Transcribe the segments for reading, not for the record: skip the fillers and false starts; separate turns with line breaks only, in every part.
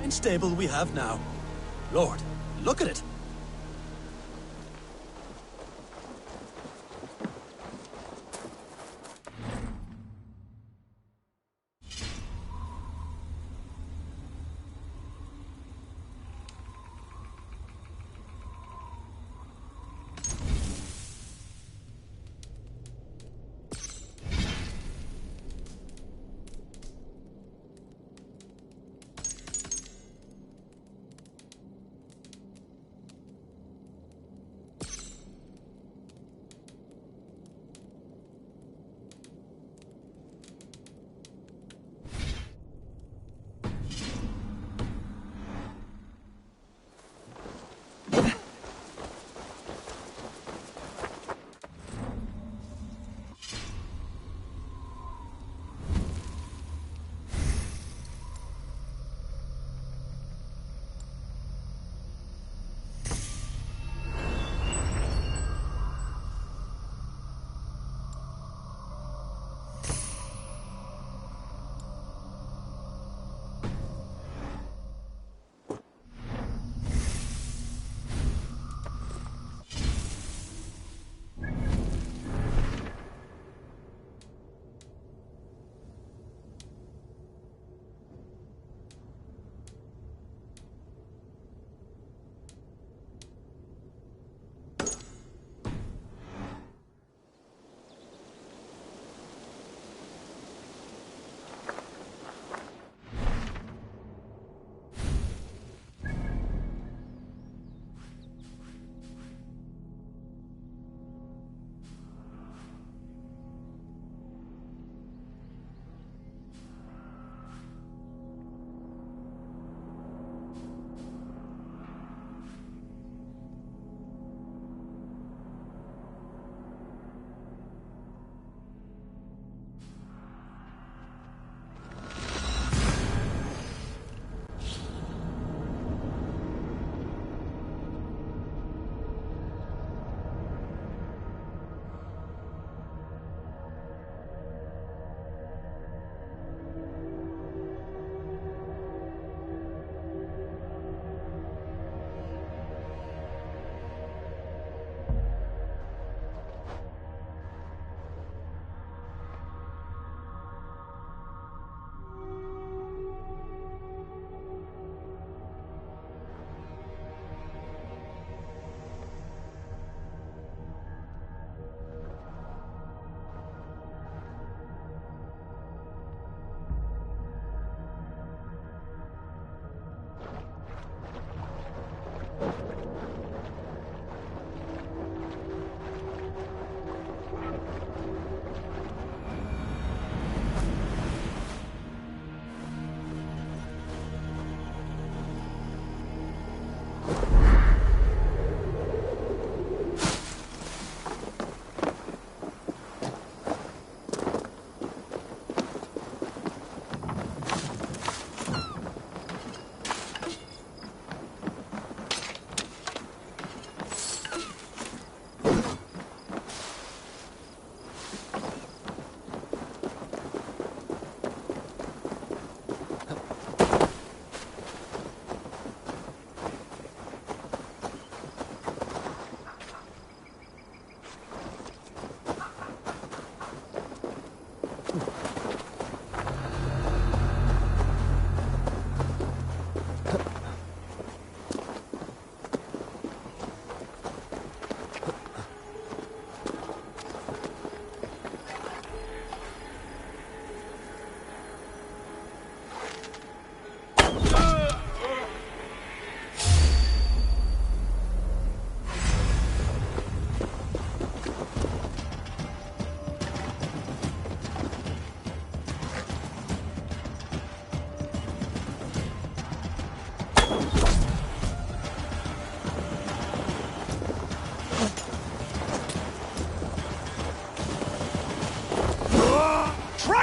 fine stable we have now. Lord, look at it.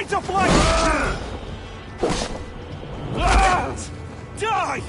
to flank! Die!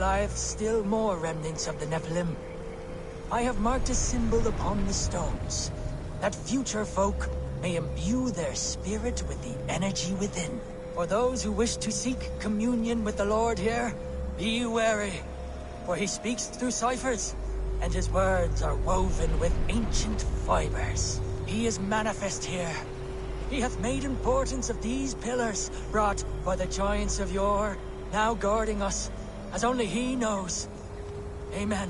lieth still more remnants of the Nephilim. I have marked a symbol upon the stones, that future folk may imbue their spirit with the energy within. For those who wish to seek communion with the Lord here, be wary, for he speaks through ciphers, and his words are woven with ancient fibers. He is manifest here. He hath made importance of these pillars, brought by the giants of yore, now guarding us, as only he knows. Amen.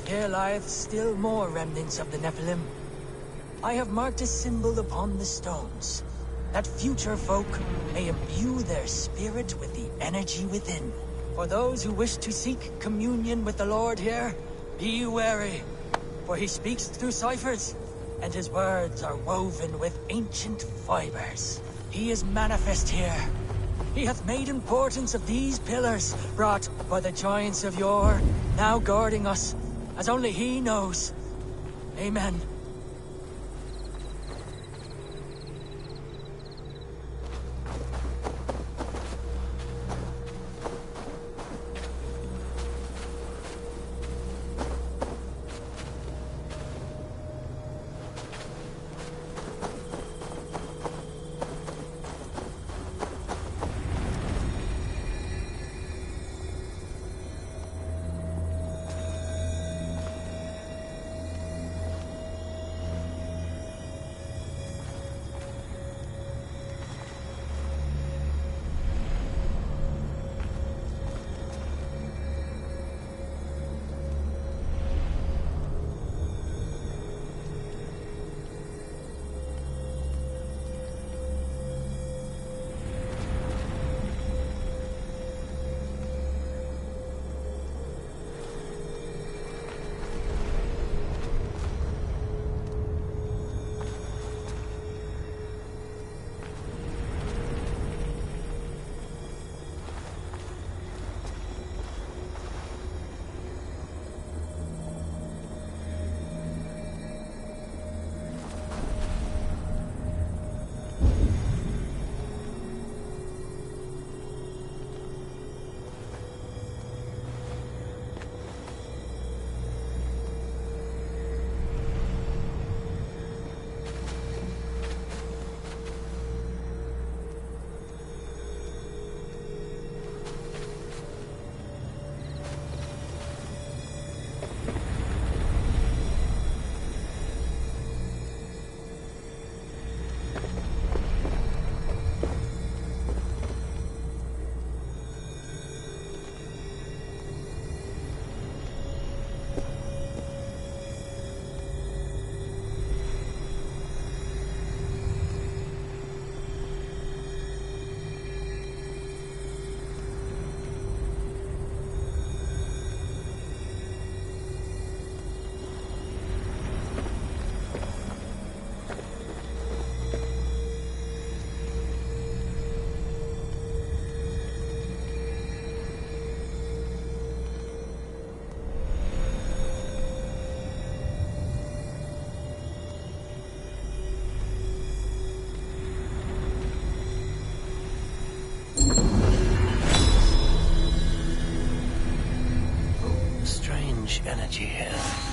Here lieth still more remnants of the Nephilim. I have marked a symbol upon the stones, that future folk may imbue their spirit with the energy within. For those who wish to seek communion with the Lord here, be wary, for he speaks through ciphers, and his words are woven with ancient fibers. He is manifest here. He hath made importance of these pillars, brought by the giants of yore, now guarding us, as only he knows. Amen.
energy here.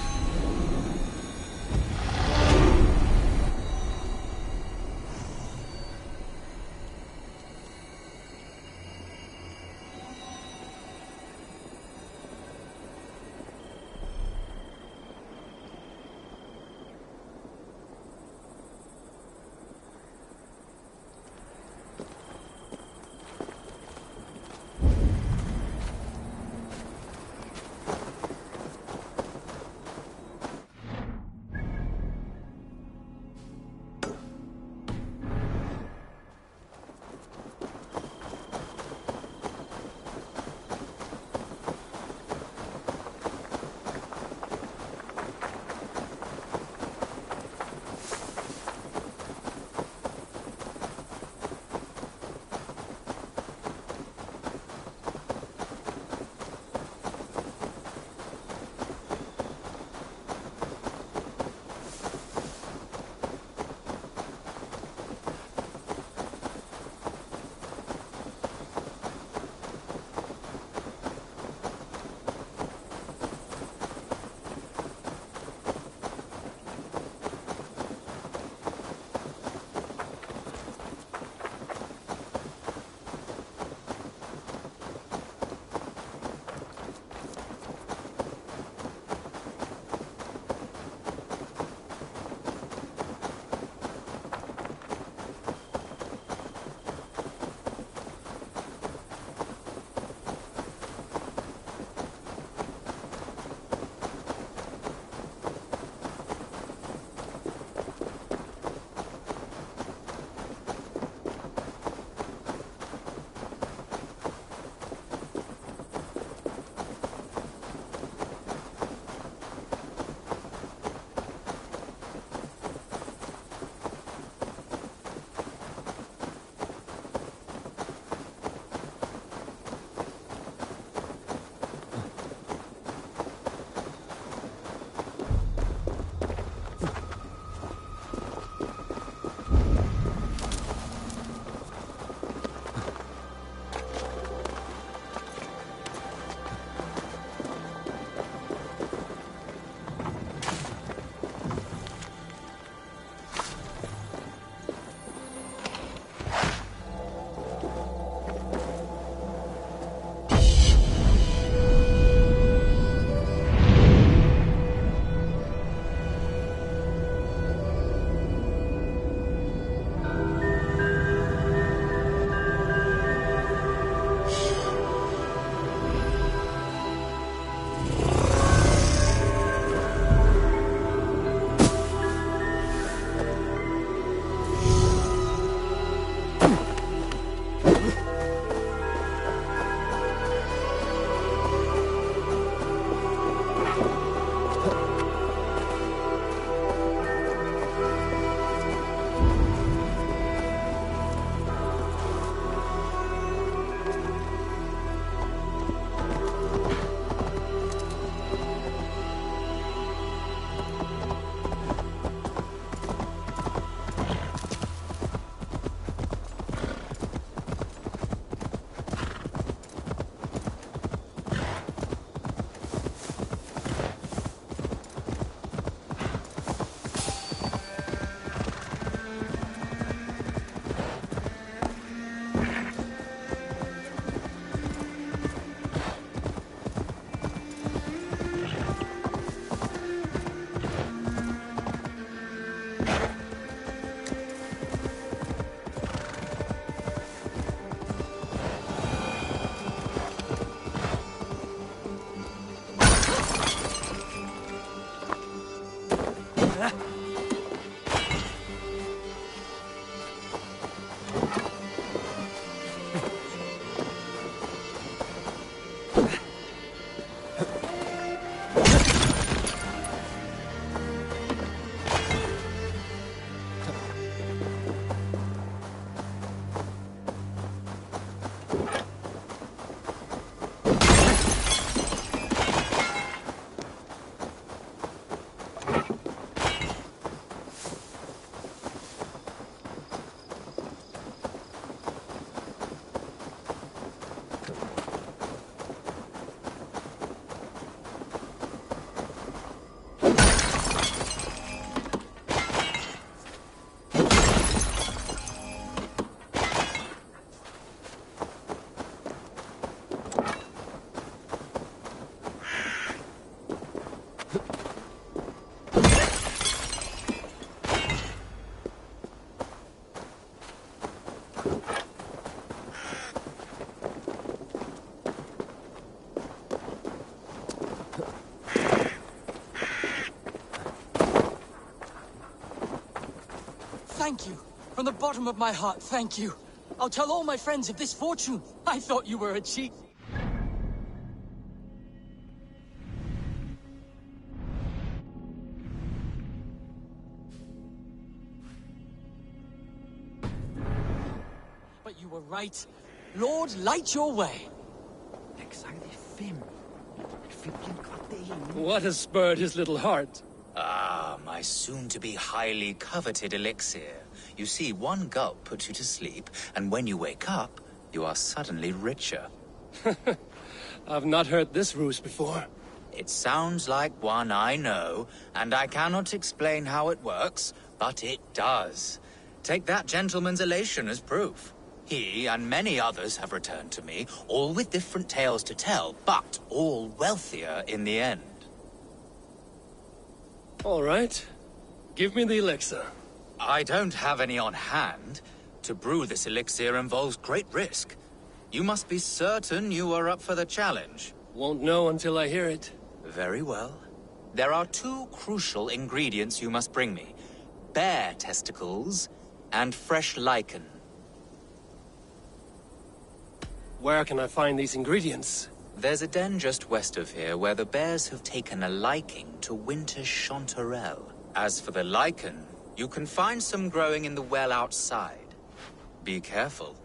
Thank you. From the bottom of my heart, thank you. I'll tell all my friends of this fortune. I thought you were a cheat. But you were right. Lord, light your way.
What has spurred his little heart?
Ah, my soon-to-be highly coveted elixir. You see, one gulp puts you to sleep, and when you wake up, you are suddenly richer.
I've not heard this ruse before.
It sounds like one I know, and I cannot explain how it works, but it does. Take that gentleman's elation as proof. He and many others have returned to me, all with different tales to tell, but all wealthier in the end.
All right. Give me the elixir.
I don't have any on hand. To brew this elixir involves great risk. You must be certain you are up for the challenge.
Won't know until I hear it.
Very well. There are two crucial ingredients you must bring me. Bear testicles and fresh lichen.
Where can I find these ingredients?
There's a den just west of here where the bears have taken a liking to winter chanterelle. As for the lichen, you can find some growing in the well outside. Be careful.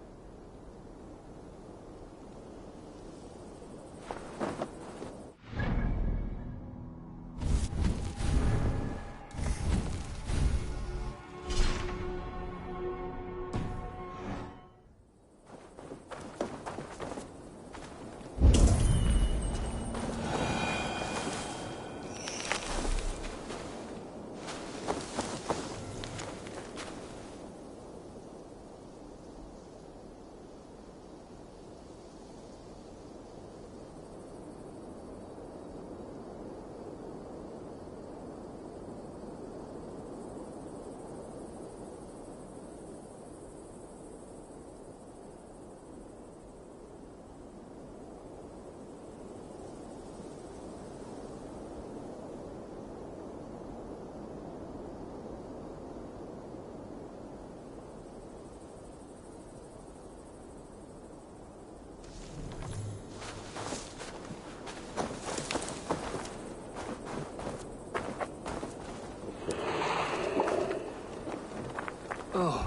Oh.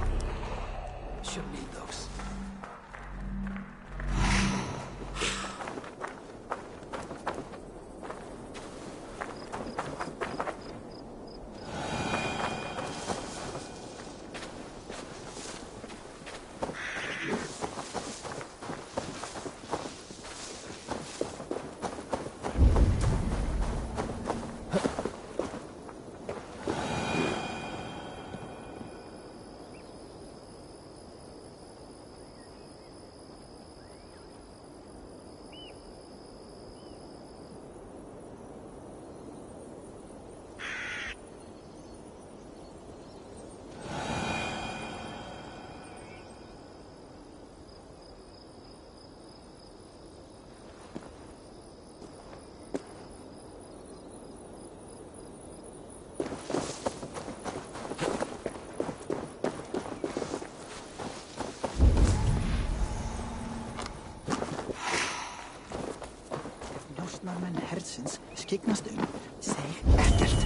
Should need those.
Njósnarmenn hersins skyggnast seg ekkert.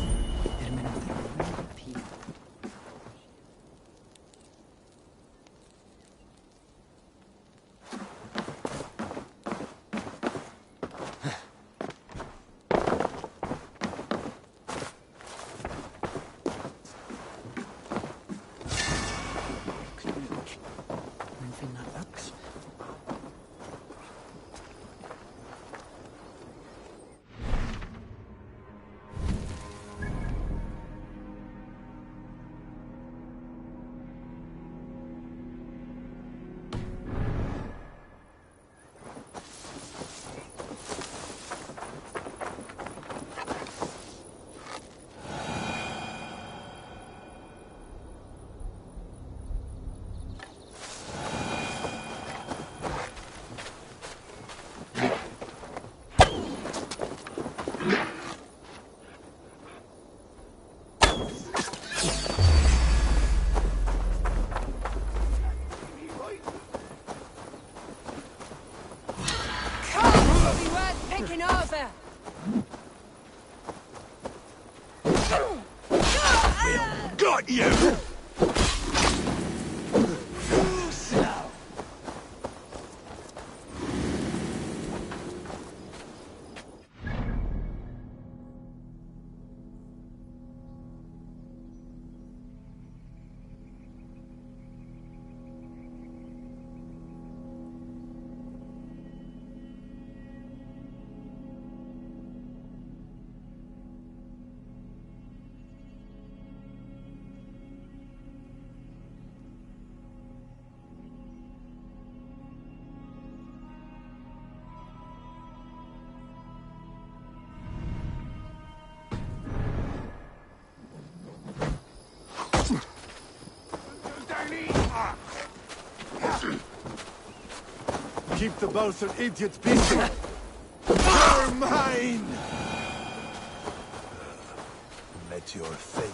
Menn þeirra tíð. Menn finna öx.
taking over!
Got you! Keep the bosun idiot busy. You're mine! Met your fate.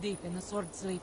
Deep in a sword sleep.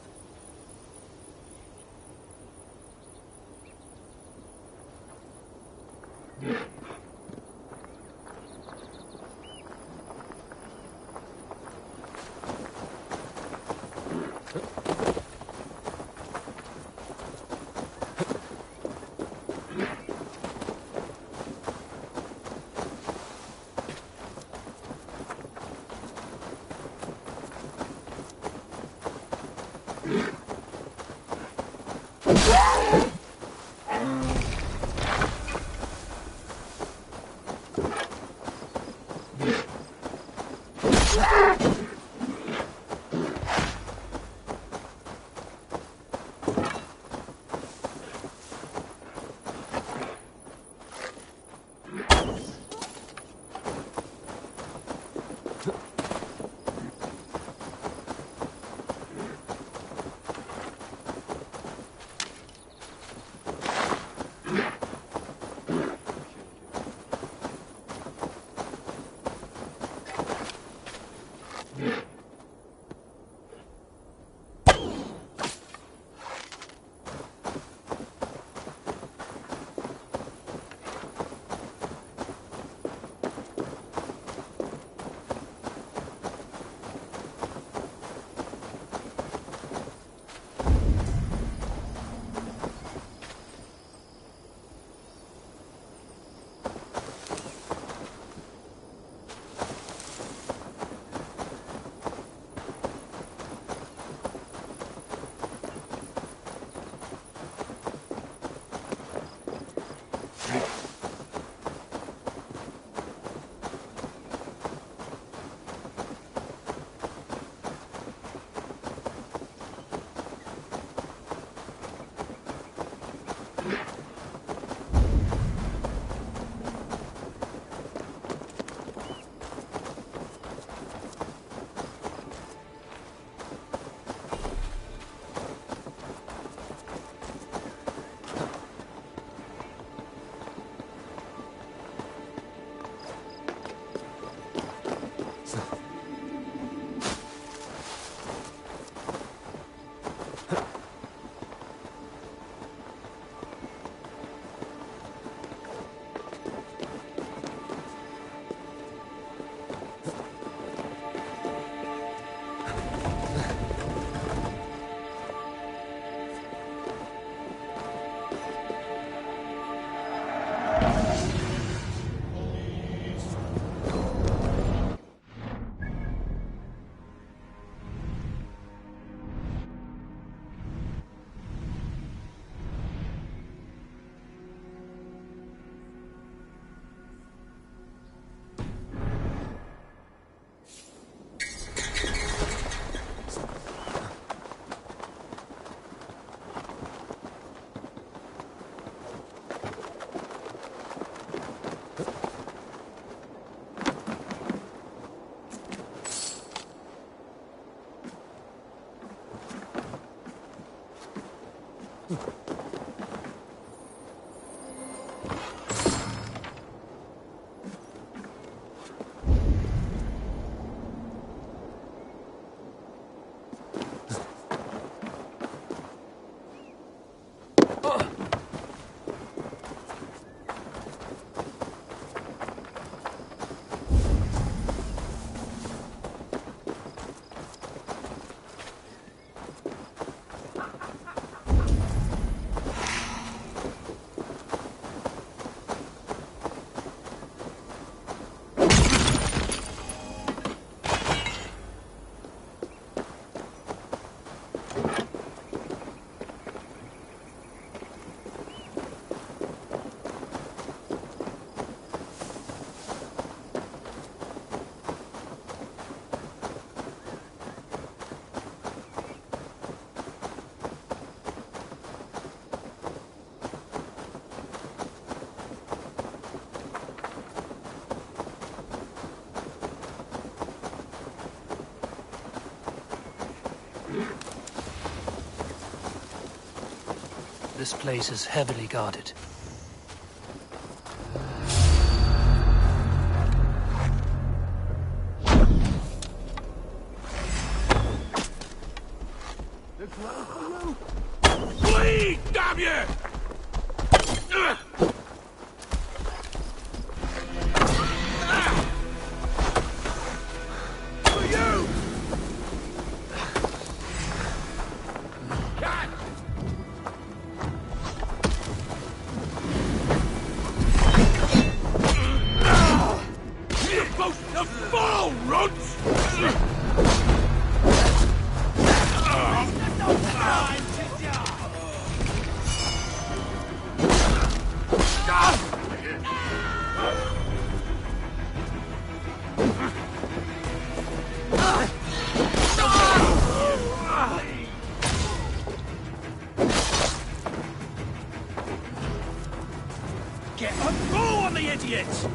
This place is heavily guarded.
Bleed, damn you! For you! You're supposed to fall, runts!
Get a go on the idiots!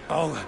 Oh.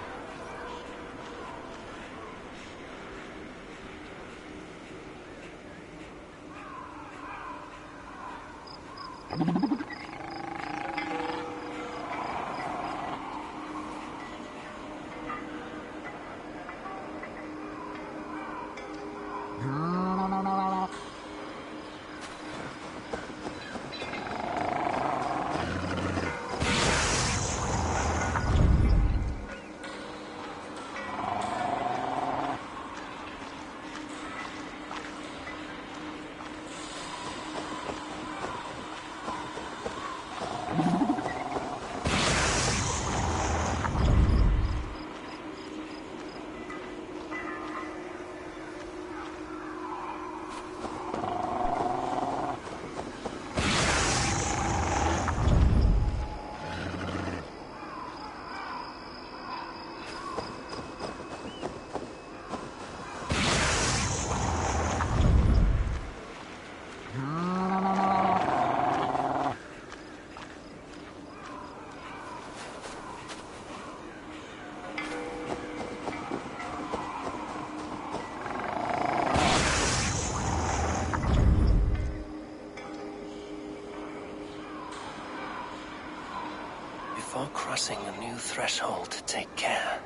Before crossing a new threshold, take care.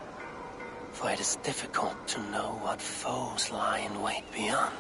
For it is difficult to know what foes lie in wait beyond.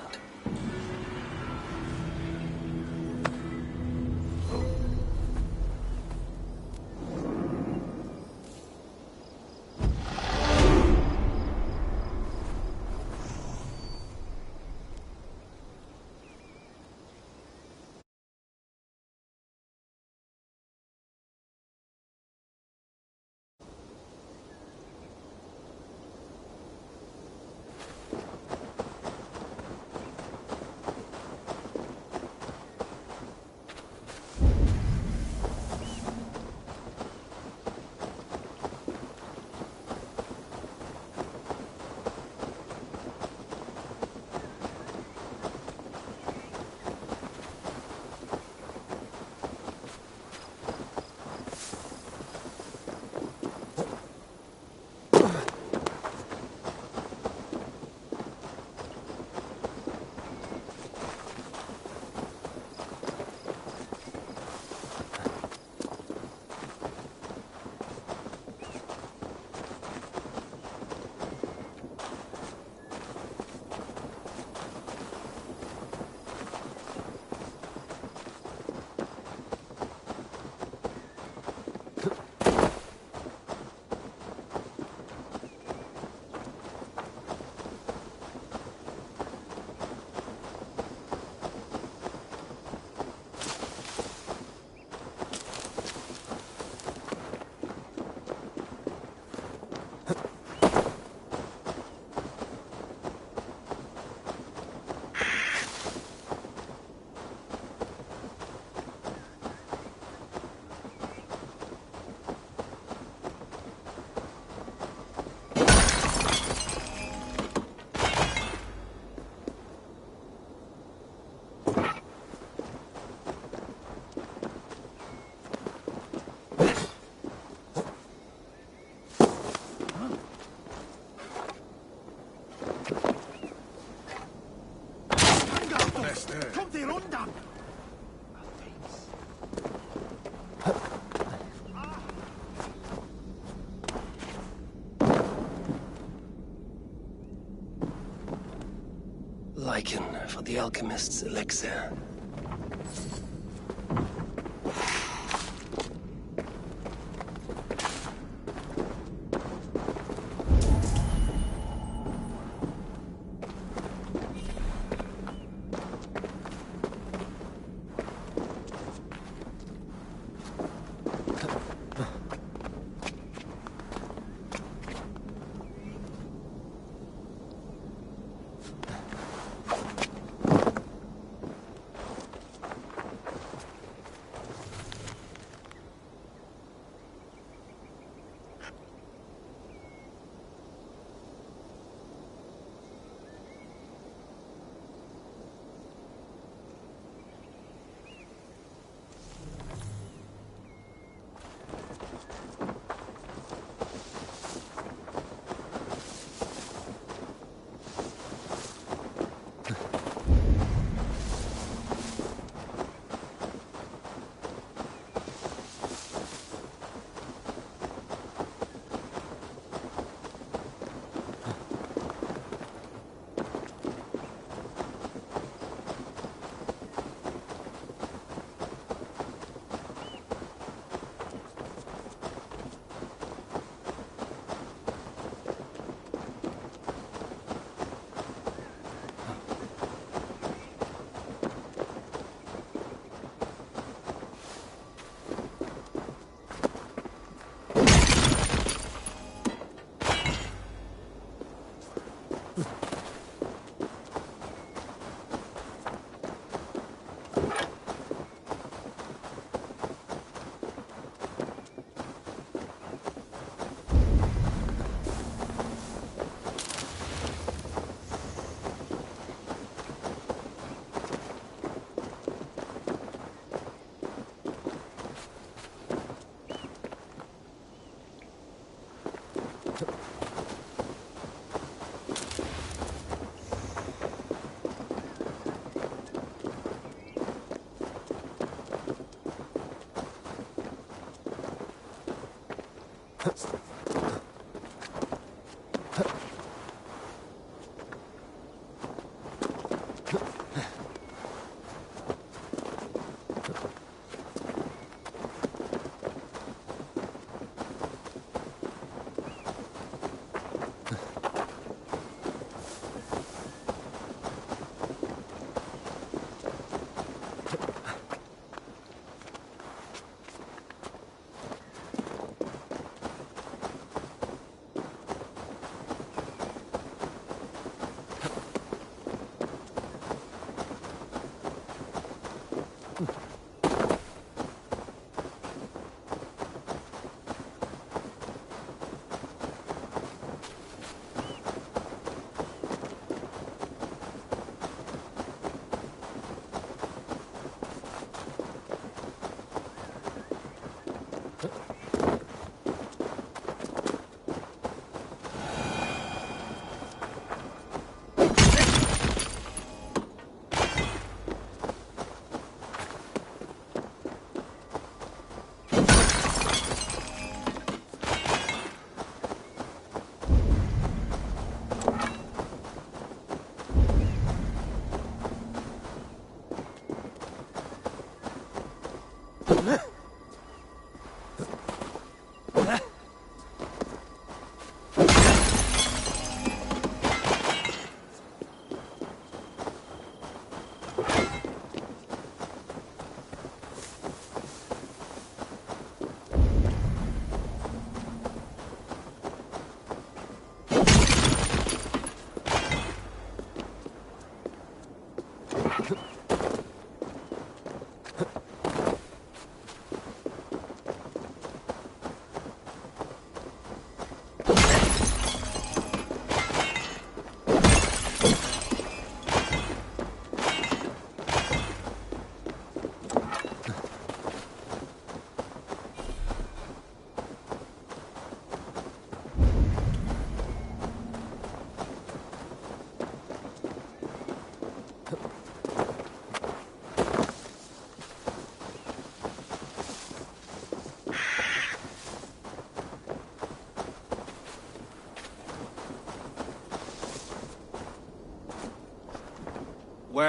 Kommt ihr runter!
Lichen for the alchemist's elixir.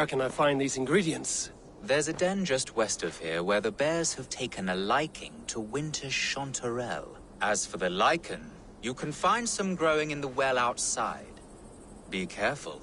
Where can I find these ingredients?
There's a den just west of here where the bears have taken a liking to winter chanterelle. As for the lichen, you can find some growing in the well outside. Be careful.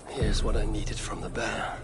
Here's what I needed from the bear.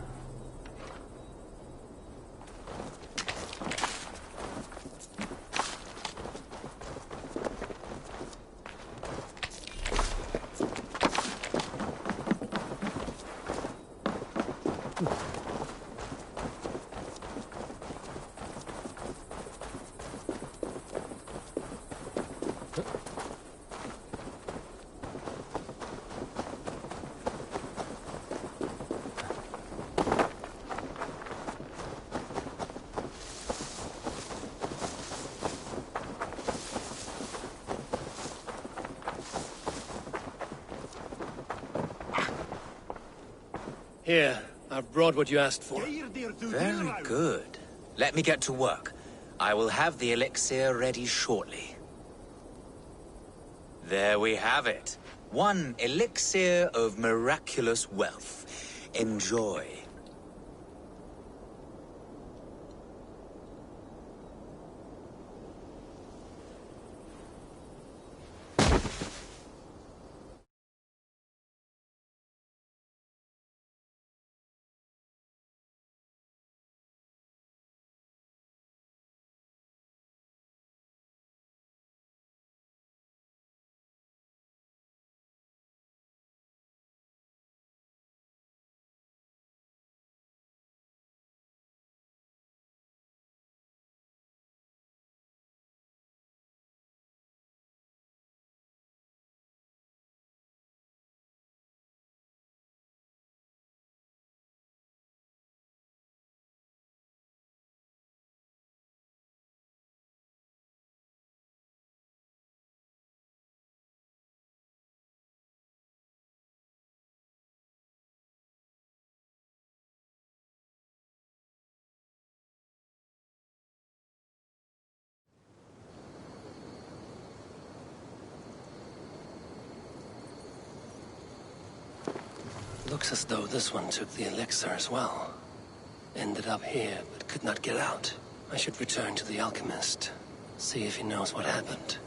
Here, I've brought what you asked for.
Very good. Let me get to work. I will have the elixir ready shortly. There we have it. One elixir of miraculous wealth. Enjoy.
Looks as though this one took the elixir as well. Ended up here, but could not get out. I should return to the alchemist. See if he knows what happened.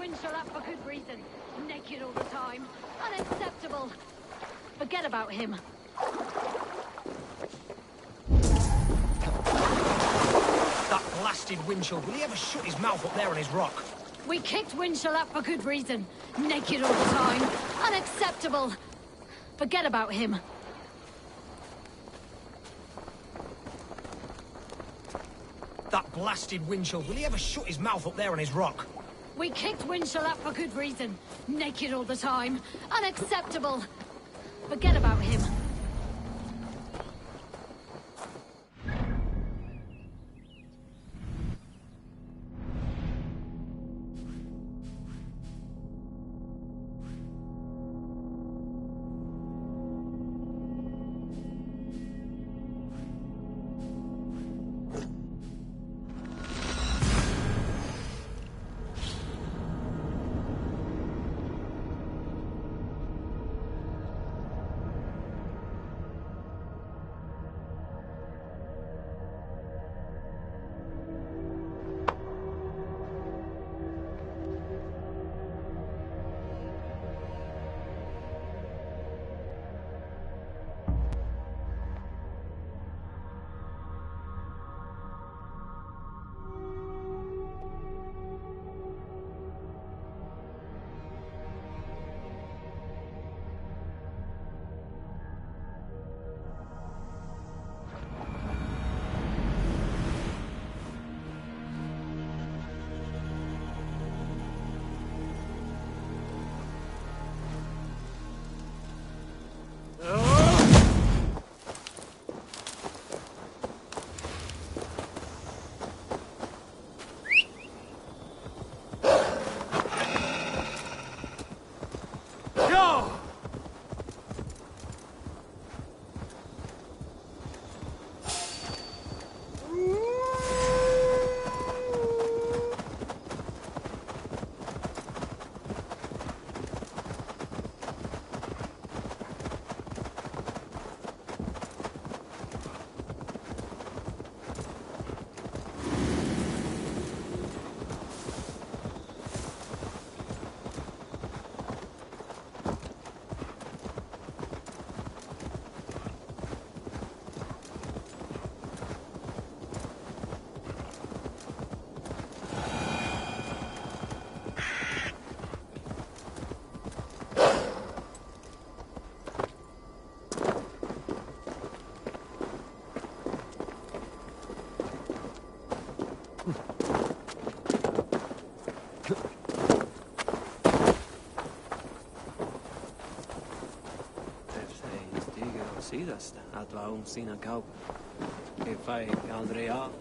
Winchell up for good reason. Naked all the time. Unacceptable. Forget about him.
That blasted Winchell, will he ever shut his mouth up there on his rock?
We kicked Winchell up for good reason. Naked all the time. Unacceptable. Forget about him.
That blasted Winchell, will he ever shut his mouth up there on his rock?
We kicked Winchell up for good reason. Naked all the time. Unacceptable. Forget about him.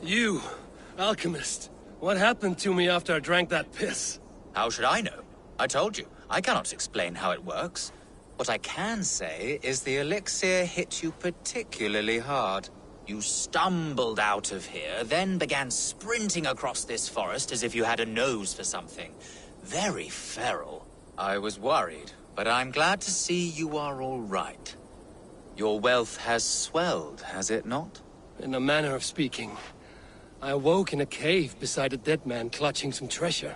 You, alchemist. What happened to me after I drank that piss?
How should I know? I told you, I cannot explain how it works. What I can say is the elixir hit you particularly hard. You stumbled out of here, then began sprinting across this forest as if you had a nose for something. Very feral. I was worried, but I'm glad to see you are all right. Your wealth has swelled, has it not?
In a manner of speaking. I awoke in a cave beside a dead man clutching some treasure.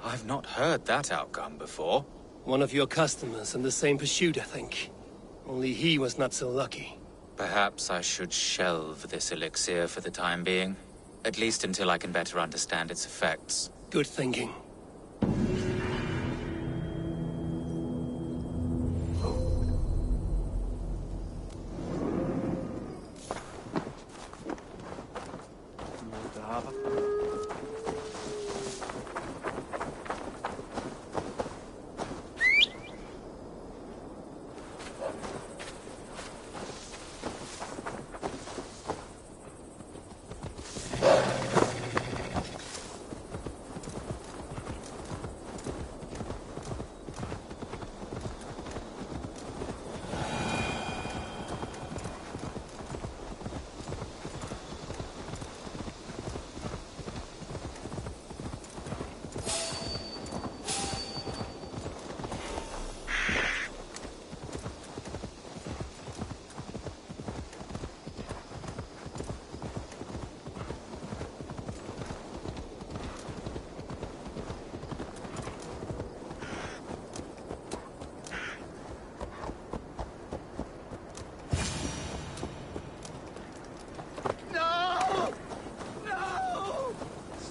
I've not heard that outcome before.
One of your customers in the same pursuit, I think. Only he was not so lucky.
Perhaps I should shelve this elixir for the time being. At least until I can better understand its effects.
Good thinking.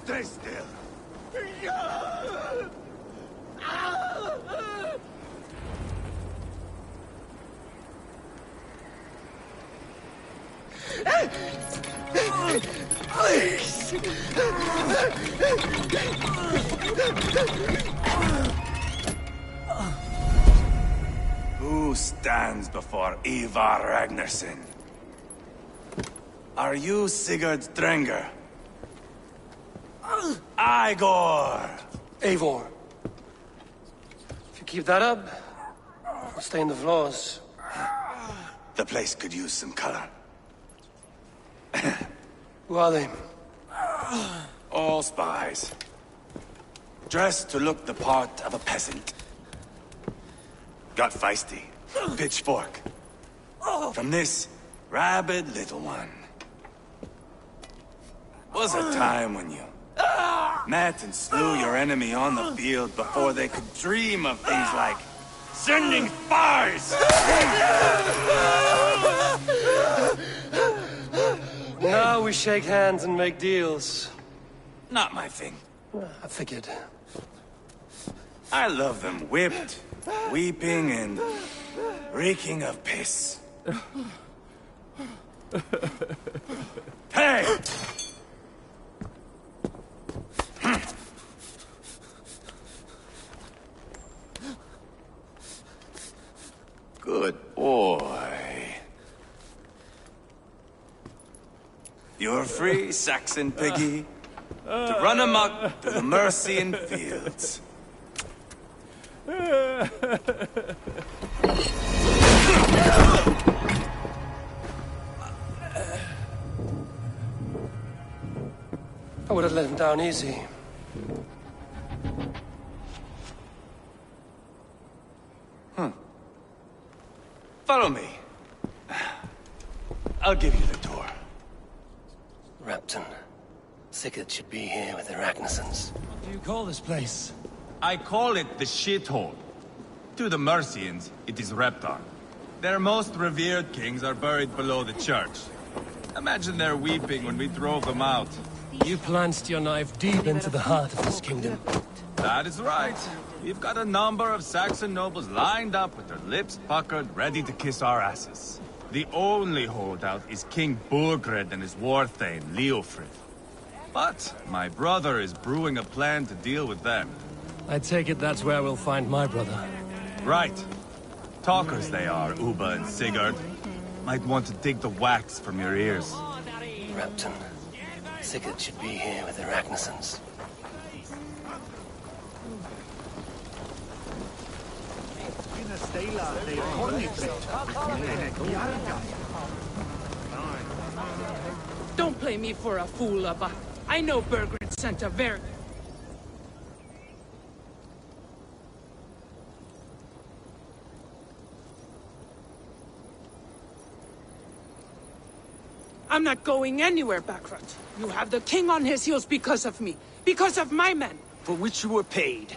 Stay still.
Who stands before Ivar Ragnarsson? Are you Sigurd Drenger? Igor!
Eivor. If you keep that up, we'll stain the floors.
The place could use some color.
Who are they?
All spies. Dressed to look the part of a peasant. Got feisty. Pitchfork. From this rabid little one. Was a time when you met and slew your enemy on the field before they could dream of things like sending spies!
Now we shake hands and make deals.
Not my thing.
I figured.
I love them whipped, weeping, and reeking of piss. Hey! Good boy. You're free, Saxon piggy, to run amok through the Mercian fields.
I would have let him down easy.
Follow me. I'll give you the tour.
Repton. Sigurd should be here with the Ragnarsons.
What do you call this place?
I call it the shithole. To the Mercians, it is Repton. Their most revered kings are buried below the church. Imagine their weeping when we drove them out.
You plunged your knife deep into the heart of this kingdom.
That is right. We've got a number of Saxon nobles lined up with their lips puckered, ready to kiss our asses. The only holdout is King Burgred and his war thane, Leofrid. But my brother is brewing a plan to deal with them.
I take it that's where we'll find my brother.
Right. Talkers they are, Uba and Sigurd. Might want to dig the wax from your ears.
Repton. Sigurd should be here with the Ragnarsons.
Don't play me for a fool, Abba. I know Burgred sent a very... I'm not going anywhere, Backrot. You have the king on his heels because of me. Because of my men.
For which you were paid.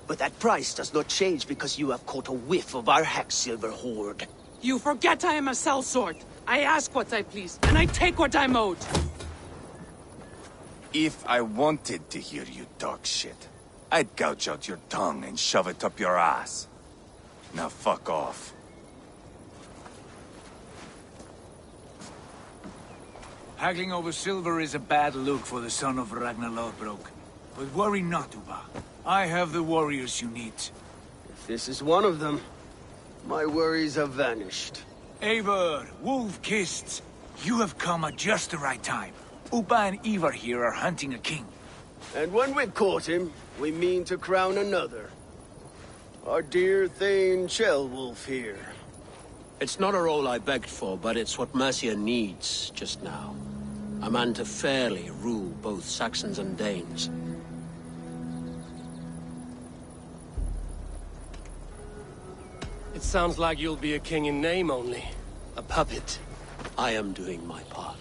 But that price does not change because you have caught a whiff of our Hacksilver hoard.
You forget I am a sellsword. I ask what I please, and I take what I'm owed.
If I wanted to hear you talk shit, I'd gouge out your tongue and shove it up your ass. Now fuck off.
Haggling over silver is a bad look for the son of Ragnar Lothbrok. But worry not, Uba. I have the warriors you need.
If this is one of them, my worries have vanished.
Eivor, Wolf-Kissed, you have come at just the right time. Uba and Ivar here are hunting a king.
And when we've caught him, we mean to crown another. Our dear Thane Ceolwulf here.
It's not a role I begged for, but it's what Mercia needs just now. A man to fairly rule both Saxons and Danes.
It sounds like you'll be a king in name only. A puppet.
I am doing my part.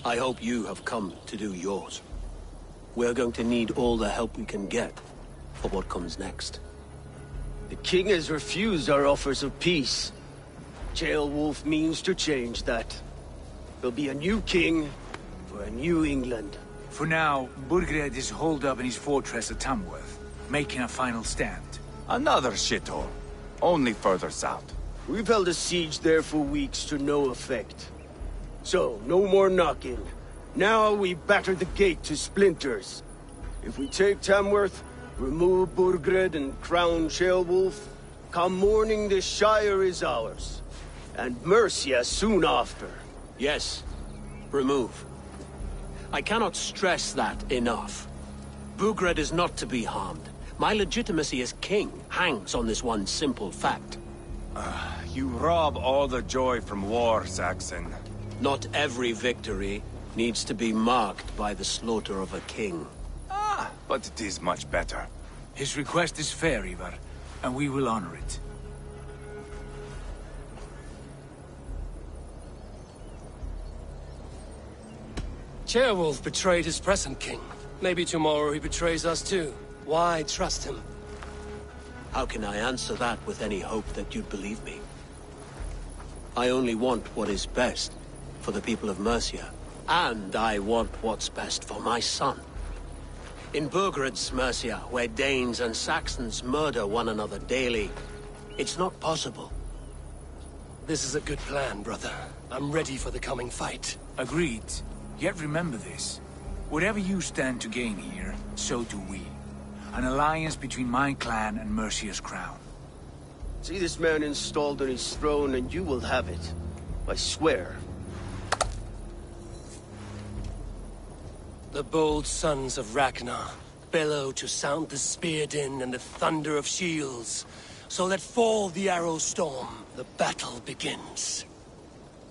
I hope you have come to do yours. We're going to need all the help we can get for what comes next.
The king has refused our offers of peace. Ceolwulf means to change that. There'll be a new king for a new England.
For now, Burgred is holed up in his fortress at Tamworth, making a final stand.
Another shithole. Only further south.
We've held a siege there for weeks to no effect. So, no more knocking. Now we batter the gate to splinters. If we take Tamworth, remove Burgred and crown Ceolwulf, come morning the Shire is ours. And Mercia soon after.
Yes, remove. I cannot stress that enough. Burgred is not to be harmed. My legitimacy as king hangs on this one simple fact.
You rob all the joy from war, Saxon.
Not every victory needs to be marked by the slaughter of a king.
But it is much better.
His request is fair, Ivar, and we will honor it.
Ceolwulf betrayed his present king. Maybe tomorrow he betrays us too. Why trust him?
How can I answer that with any hope that you'd believe me? I only want what is best for the people of Mercia. And I want what's best for my son. In Burgred's Mercia, where Danes and Saxons murder one another daily, it's not possible.
This is a good plan, brother. I'm ready for the coming fight.
Agreed. Yet remember this. Whatever you stand to gain here, so do we. An alliance between my clan and Mercia's crown.
See this man installed on his throne and you will have it. I swear.
The bold sons of Ragnar bellow to sound the spear din and the thunder of shields, so that fall the arrow storm, the battle begins.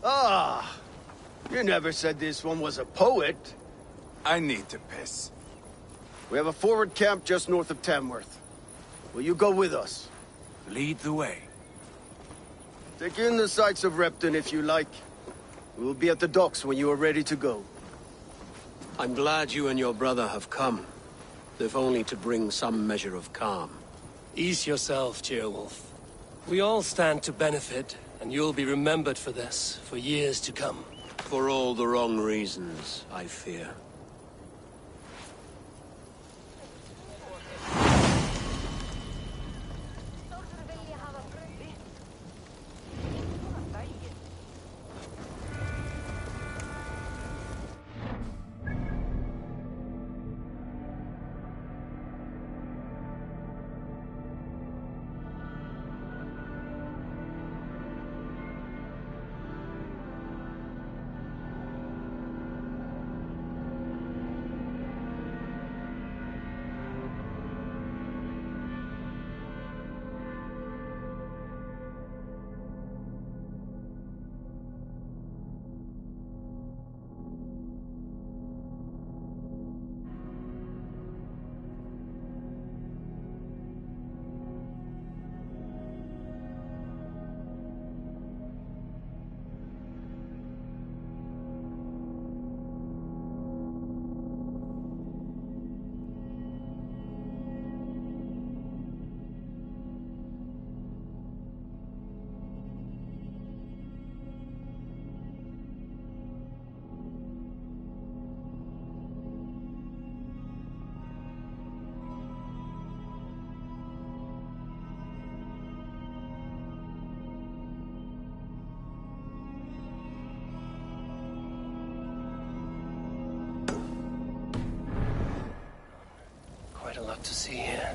Ah! You never said this one was a poet.
I need to piss.
We have a forward camp just north of Tamworth. Will you go with us?
Lead the way.
Take in the sights of Repton if you like. We will be at the docks when you are ready to go.
I'm glad you and your brother have come, if only to bring some measure of calm.
Ease yourself, Ceolwulf. We all stand to benefit, and you'll be remembered for this, for years to come.
For all the wrong reasons, I fear.
lot to see here.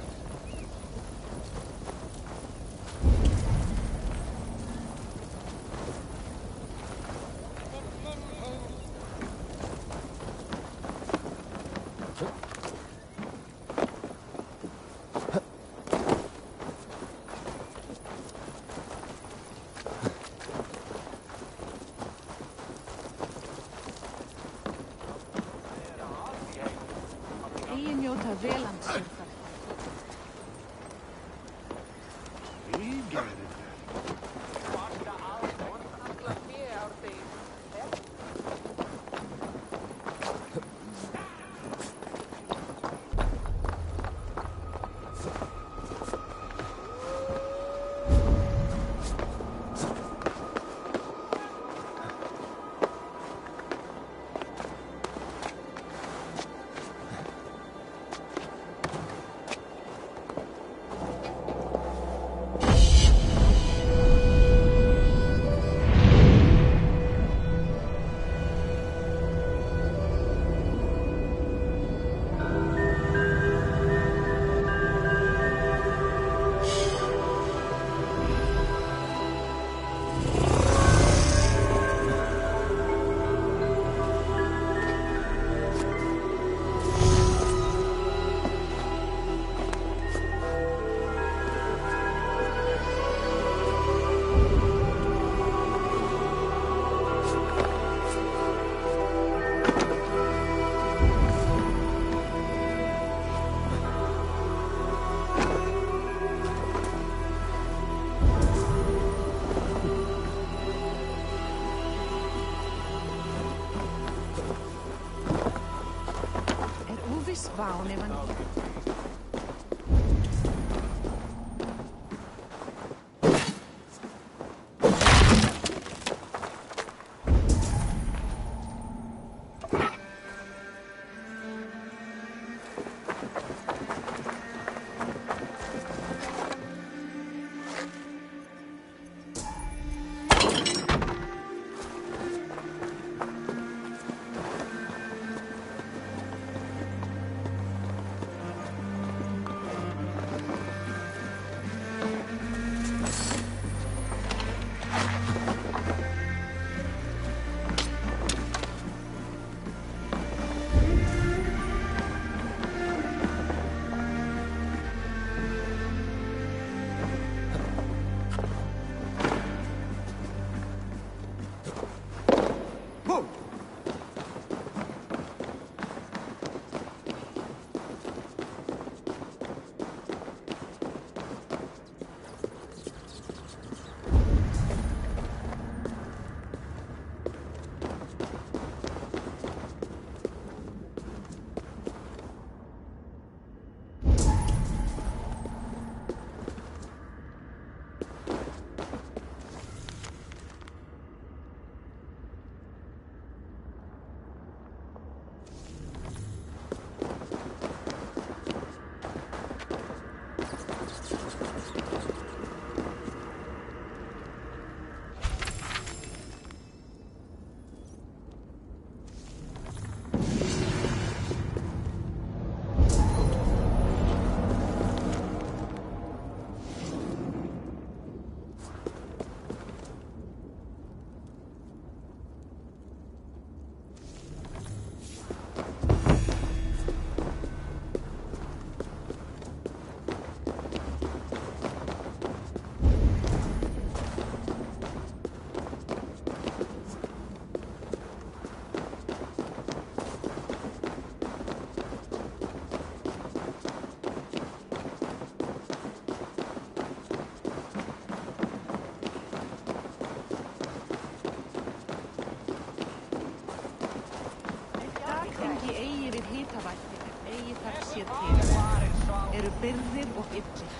Eru byrðir og illir.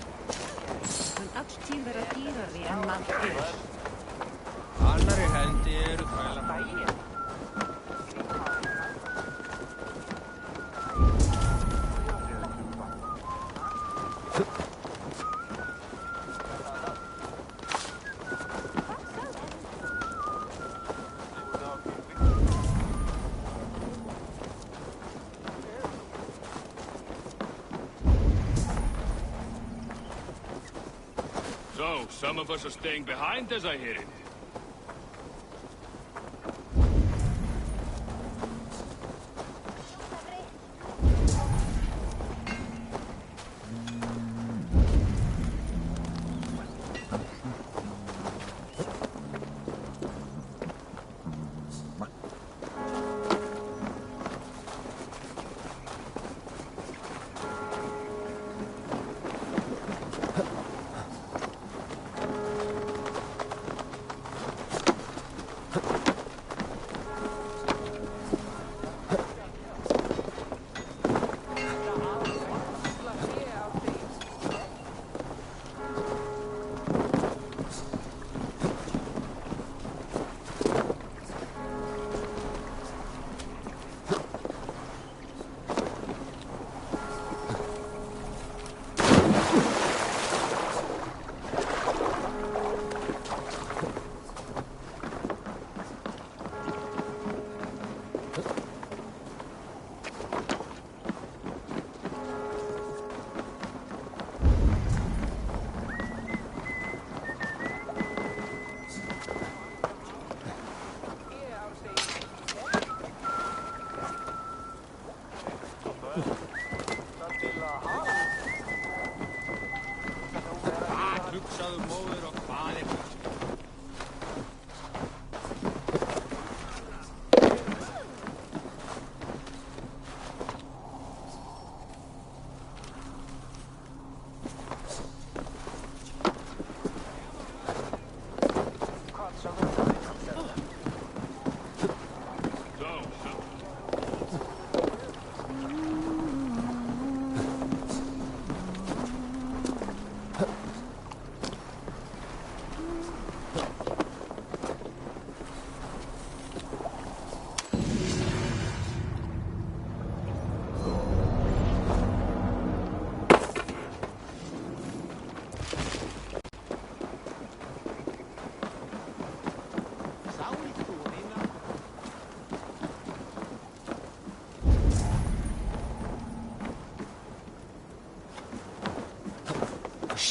Mun alltíð vera dýrari en mann fyrir.
Annarri hendi eru þrælar.
So, some of us are staying behind as I hear it.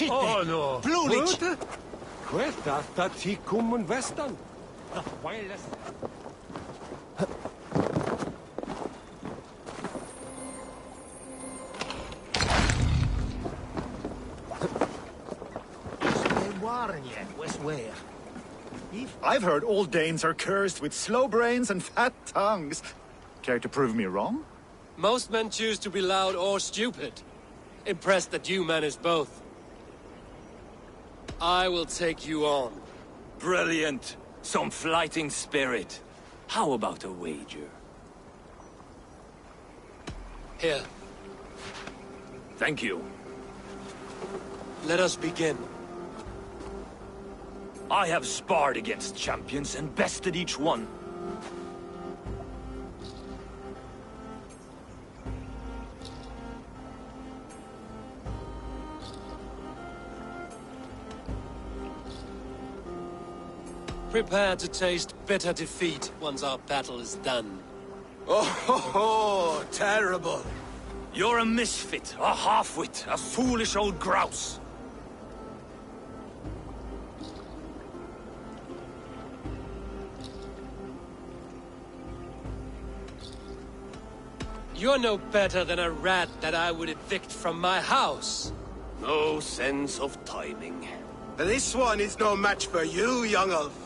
Oh no! Blulich! Questa sta ci come vestan.
I've heard all Danes are cursed with slow brains and fat tongues. Care to prove me wrong?
Most men choose to be loud or stupid. Impressed that you manage both. I will take you on.
Brilliant. Some fighting spirit. How about a wager?
Here.
Thank you.
Let us begin.
I have sparred against champions and bested each one.
Prepare to taste bitter defeat once our battle is done.
Oh, terrible. You're a misfit, a half-wit, a foolish old grouse.
You're no better than a rat that I would evict from my house.
No sense of timing. This one is no match for you, young elf.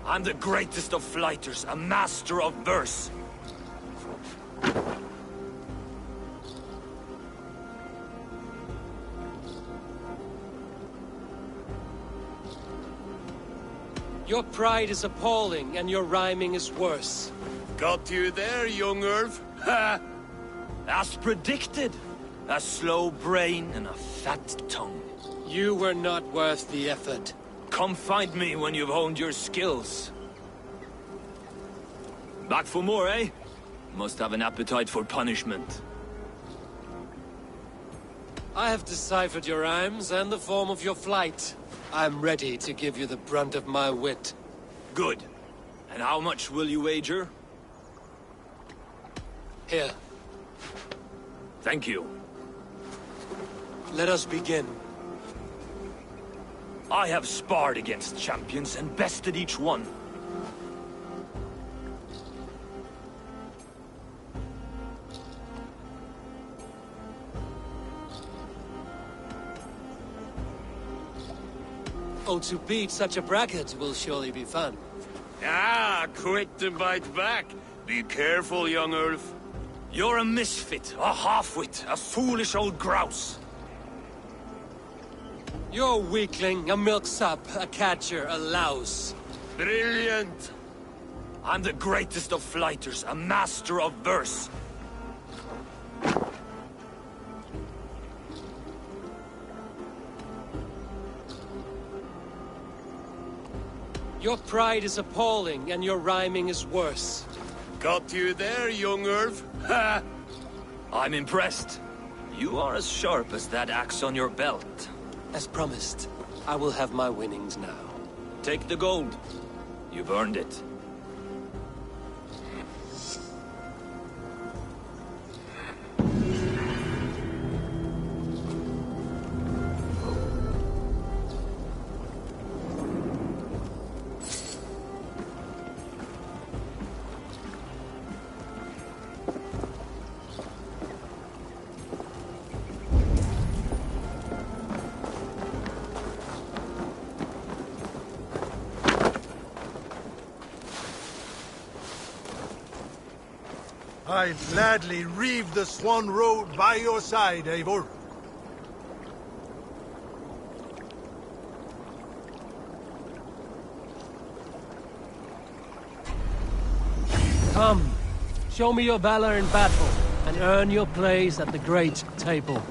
I'm the greatest of flighters, a master of verse.
Your pride is appalling, and your rhyming is worse.
Got you there, young elf.
Ha! As predicted. A slow brain and a fat tongue.
You were not worth the effort.
Come find me when you've honed your skills. Back for more, eh? Must have an appetite for punishment.
I have deciphered your rhymes and the form of your flight. I'm ready to give you the brunt of my wit.
Good. And how much will you wager?
Here.
Thank you.
Let us begin.
I have sparred against champions and bested each one.
Oh, to beat such a bracket will surely be fun.
Ah, quick to bite back. Be careful, young Ulf. You're a misfit, a half-wit, a foolish old grouse.
You're a weakling, a milksop, a catcher, a louse.
Brilliant! I'm the greatest of flighters, a master of verse.
Your pride is appalling, and your rhyming is worse.
Got you there, young Ulf. Ha! I'm impressed. You are as sharp as that axe on your belt.
As promised, I will have my winnings now.
Take the gold. You've earned it.
I'd gladly reave the Swan Road by your side, Eivor.
Come, show me your valor in battle, and earn your place at the great table.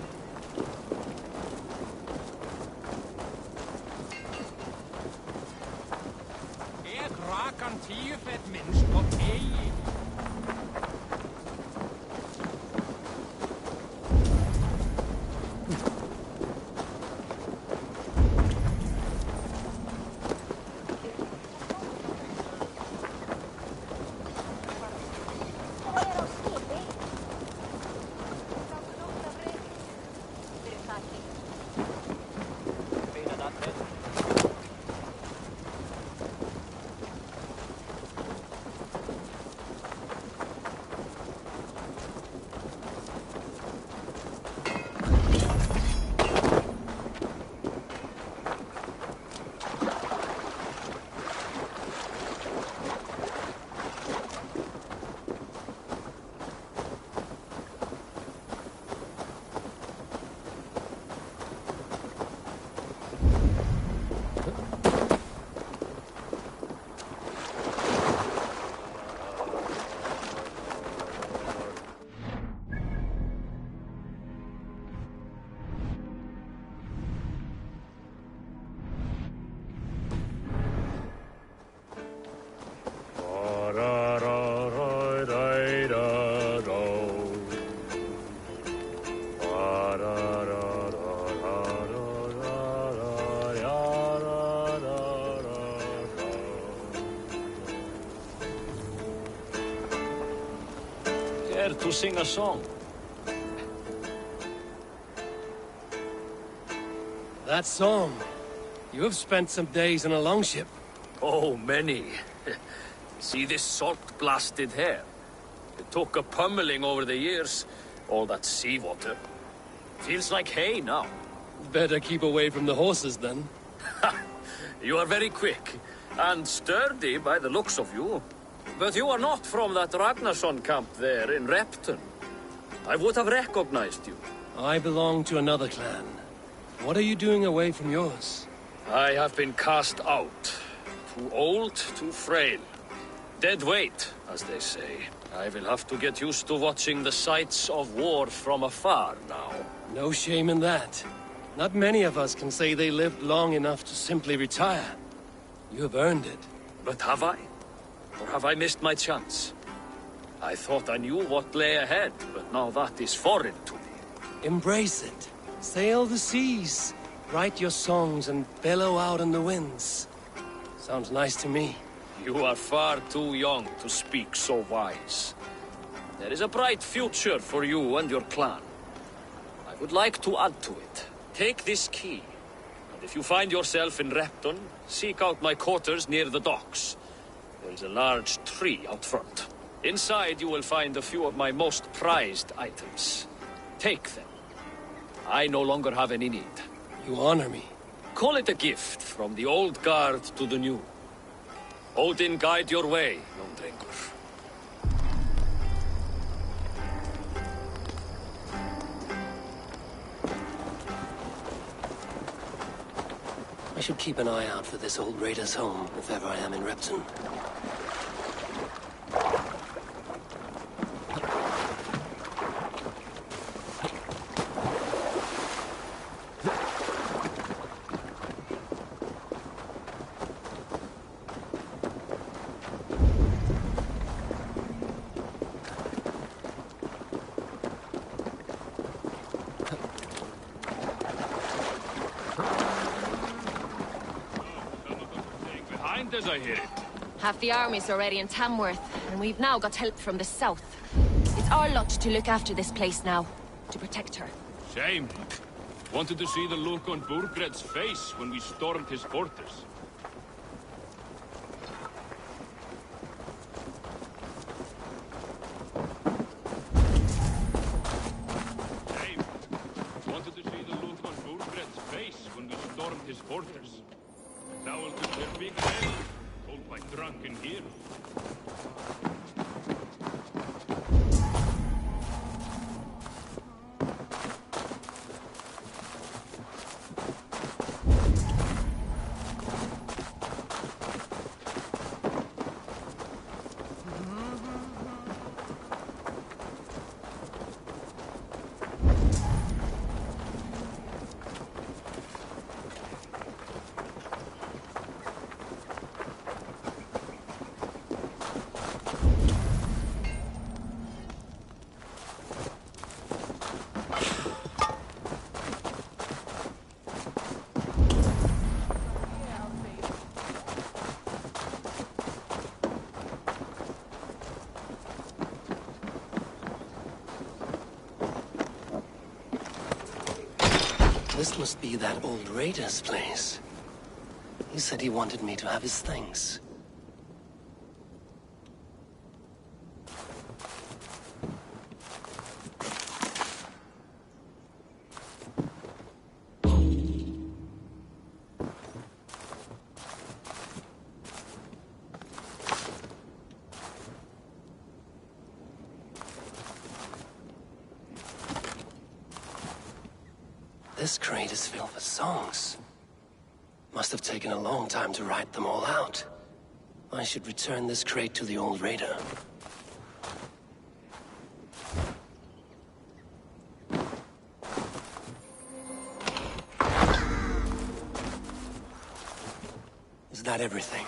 To sing a song.
That song. You have spent some days in a longship.
Oh, many. See this salt-blasted hair? It took a pummeling over the years. All that seawater. Feels like hay now.
Better keep away from the horses, then.
You are very quick. And sturdy by the looks of you. But you are not from that Ragnarsson camp there in Repton. I would have recognized you.
I belong to another clan. What are you doing away from yours?
I have been cast out. Too old, too frail. Dead weight, as they say. I will have to get used to watching the sights of war from afar now.
No shame in that. Not many of us can say they lived long enough to simply retire. You have earned it.
But have I? Or have I missed my chance? I thought I knew what lay ahead, but now that is foreign to me.
Embrace it. Sail the seas. Write your songs and bellow out in the winds. Sounds nice to me.
You are far too young to speak so wise. There is a bright future for you and your clan. I would like to add to it. Take this key, If you find yourself in Repton, seek out my quarters near the docks. There is a large tree out front. Inside you will find a few of my most prized items. Take them. I no longer have any need.
You honor me.
Call it a gift from the old guard to the new. Odin guide your way, young drinker.
I should keep an eye out for this old raider's home if ever I am in Repton.
As I hear it.
Half the army's already in Tamworth, and we've now got help from the south. It's our lot to look after this place now, to protect her.
Shame. Wanted to see the look on Burgred's face when we stormed his fortress. Shame. Wanted to see the look on Burgred's face when we stormed his fortress. Now will do their big head, told by drunken hero.
This must be that old raider's place. He said he wanted me to have his things. This crate is filled with songs. Must have taken a long time to write them all out. I should return this crate to the old raider. Is that everything?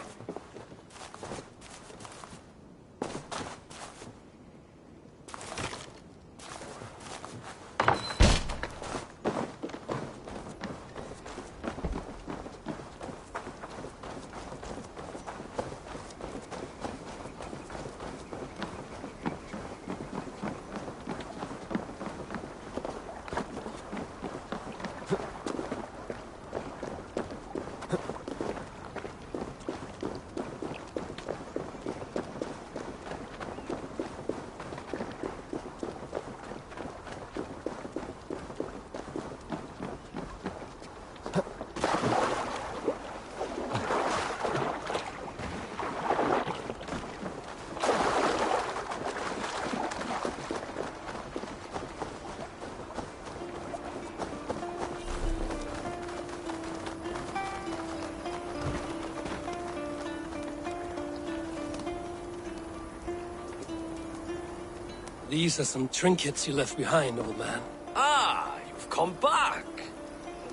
These are some trinkets you left behind, old man.
Ah, you've come back.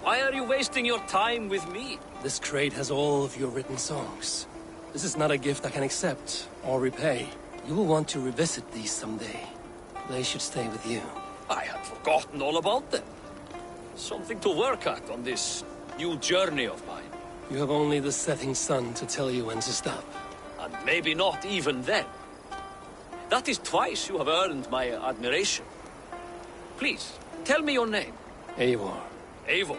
Why are you wasting your time with me?
This crate has all of your written songs. This is not a gift I can accept or repay. You will want to revisit these someday. They should stay with you.
I had forgotten all about them. Something to work at on this new journey of mine.
You have only the setting sun to tell you when to stop.
And maybe not even then. That is twice you have earned my admiration. Please, tell me your name.
Eivor.
Eivor.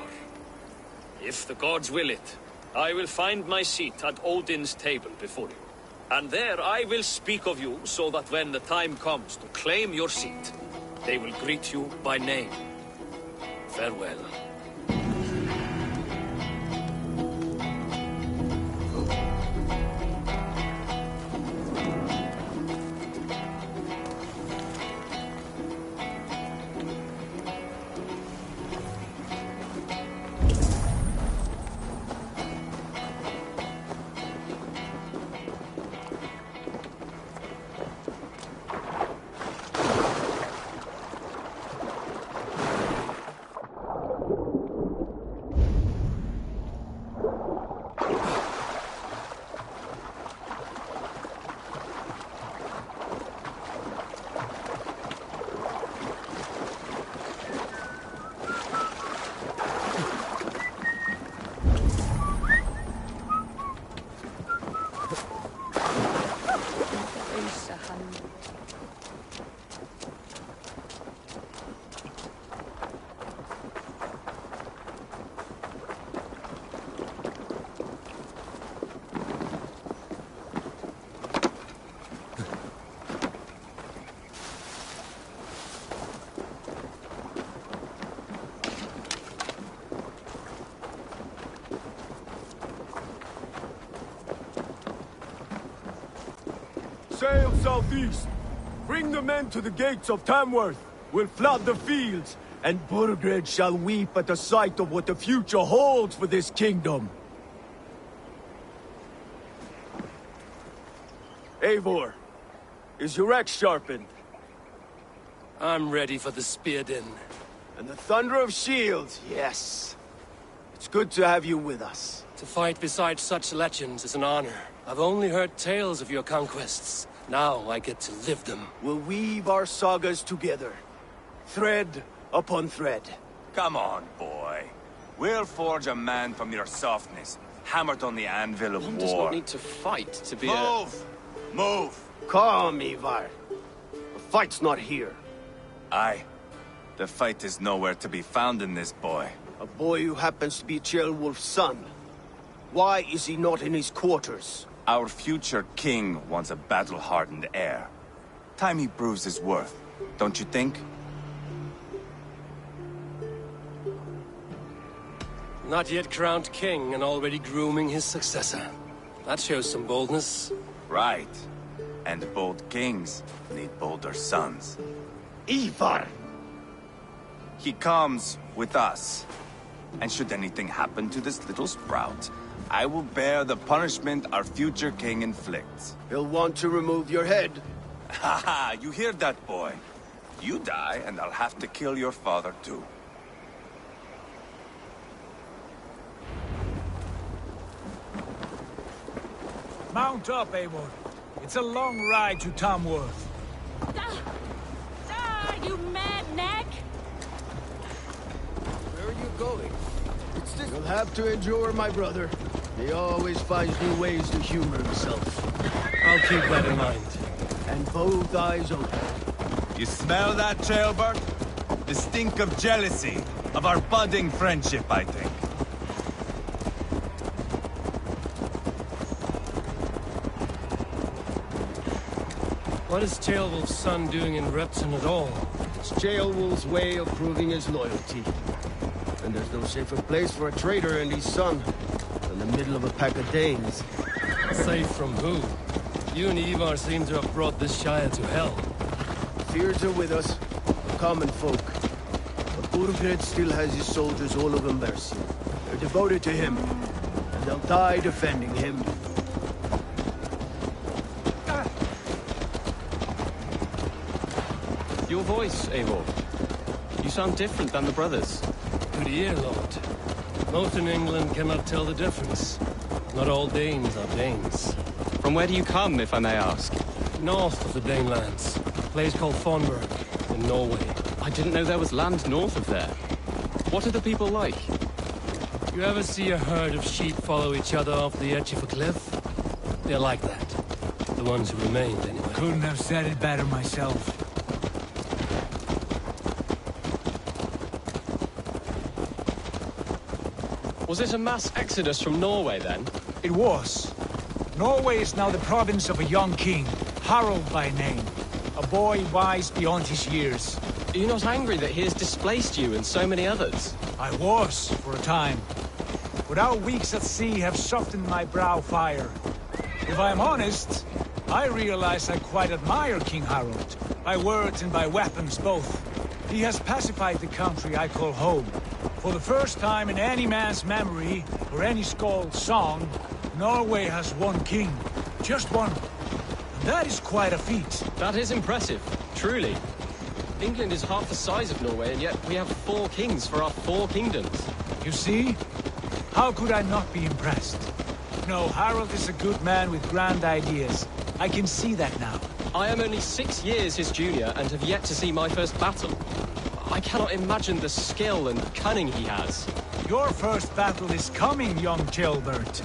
If the gods will it, I will find my seat at Odin's table before you. And there I will speak of you so that when the time comes to claim your seat, they will greet you by name. Farewell.
Sail southeast. Bring the men to the gates of Tamworth. We'll flood the fields, and Burgred shall weep at the sight of what the future holds for this kingdom. Eivor, is your axe sharpened?
I'm ready for the spear din.
And the thunder of shields, yes. It's good to have you with us.
To fight beside such legends is an honor. I've only heard tales of your conquests. Now I get to live them.
We'll weave our sagas together. Thread upon thread.
Come on, boy. We'll forge a man from your softness, hammered on the anvil of
One
war.
does not need to fight to be
Move! Move!
Calm, Ivar. The fight's not here.
Aye. The fight is nowhere to be found in this boy.
A boy who happens to be Ceolwulf's son. Why is he not in his quarters?
Our future king wants a battle-hardened heir. Time he proves his worth, don't you think?
Not yet crowned king and already grooming his successor. That shows some boldness.
Right. And bold kings need bolder sons.
Ivar!
He comes with us. And should anything happen to this little sprout, I will bear the punishment our future king inflicts.
He'll want to remove your head.
Ha ha! You hear that, boy? You die, and I'll have to kill your father, too.
Mount up, Eivor. It's a long ride to Tamworth.
You mad neck!
Where are you going? You'll have to endure, my brother. He always finds new ways to humor himself.
I'll keep that in mind.
And both eyes open.
You smell that, Jailbird? The stink of jealousy, of our budding friendship, I think.
What is Ceolwulf's son doing in Repton at all?
It's Ceolwulf's way of proving his loyalty. And there's no safer place for a traitor and his son than the middle of a pack of Danes.
Safe from who? You and Ivar seem to have brought this Shire to hell.
Fears are with us, the common folk. But Burgred still has his soldiers all over Mercia. They're devoted to him, and they'll die defending him.
Your voice, Eivor. You sound different than the brothers.
Good ear, Lord. Most in England cannot tell the difference. Not all Danes are Danes.
From where do you come, if I may ask?
North of the Danelands. A place called Fonberg, in Norway.
I didn't know there was land north of there. What are the people like?
You ever see a herd of sheep follow each other off the edge of a cliff? They're like that. The ones who remained, anyway.
Couldn't have said it better myself.
Was it a mass exodus from Norway, then?
It was. Norway is now the province of a young king, Harald by name. A boy wise beyond his years.
Are you not angry that he has displaced you and so many others?
I was, for a time. But our weeks at sea have softened my brow fire. If I am honest, I realize I quite admire King Harald. By words and by weapons both. He has pacified the country I call home. For the first time in any man's memory, or any skald's song, Norway has one king. Just one. And that is quite a feat.
That is impressive, truly. England is half the size of Norway, and yet we have 4 kings for our 4 kingdoms.
You see? How could I not be impressed? No, Harald is a good man with grand ideas. I can see that now.
I am only 6 years his junior and have yet to see my first battle. I cannot imagine the skill and cunning he has.
Your first battle is coming, young Gilbert.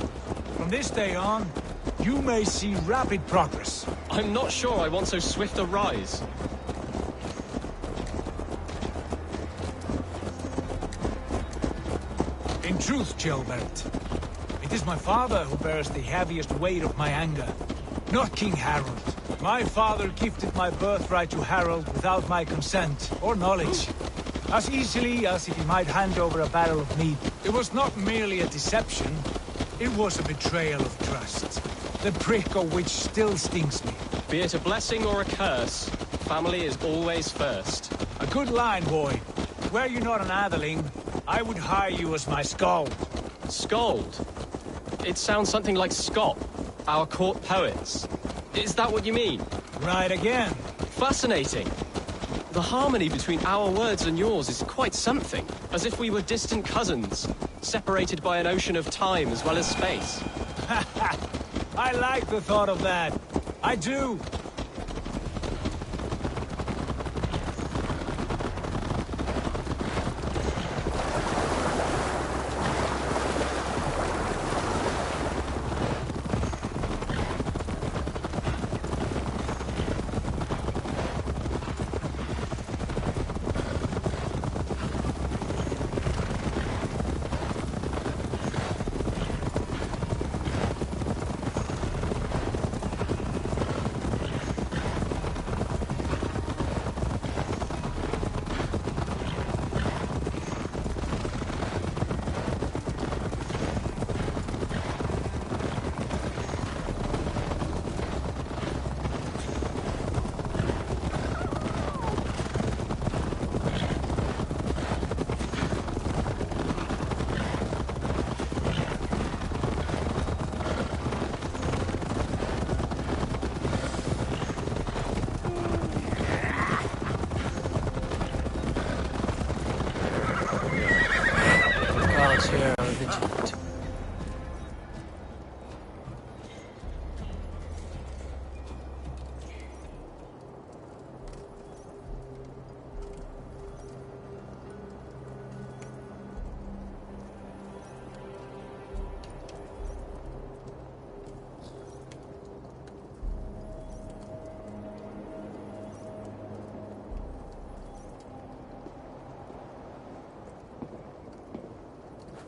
From this day on, you may see rapid progress.
I'm not sure I want so swift a rise.
In truth, Gilbert, it is my father who bears the heaviest weight of my anger, not King Harald. My father gifted my birthright to Harald without my consent or knowledge. As easily as if he might hand over a barrel of meat. It was not merely a deception, it was a betrayal of trust. The prick of which still stings me.
Be it a blessing or a curse, family is always first.
A good line, boy. Were you not an atheling, I would hire you as my skald.
Skald? It sounds something like Scott, our court poets. Is that what you mean?
Right again.
Fascinating. The harmony between our words and yours is quite something. As if we were distant cousins, separated by an ocean of time as well as space.
I like the thought of that. I do.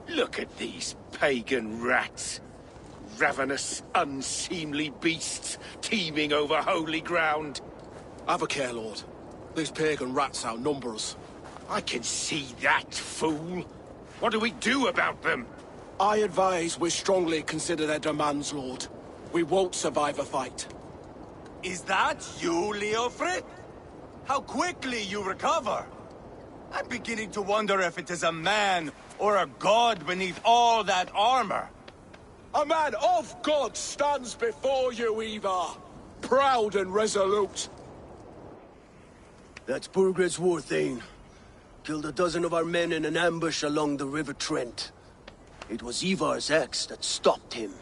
Look at these pagan rats. Ravenous, unseemly beasts teeming over holy ground.
Have a care, Lord. These pagan rats outnumber us.
I can see that, fool. What do we do about them?
I advise we strongly consider their demands, Lord. We won't survive a fight.
Is that you, Leofrid? How quickly you recover! I'm beginning to wonder if it is a man or a god beneath all that armor.
A man of God stands before you, Ivar. Proud and resolute.
That's Burgred's Warthane. Killed a dozen of our men in an ambush along the River Trent. It was Ivar's axe that stopped him.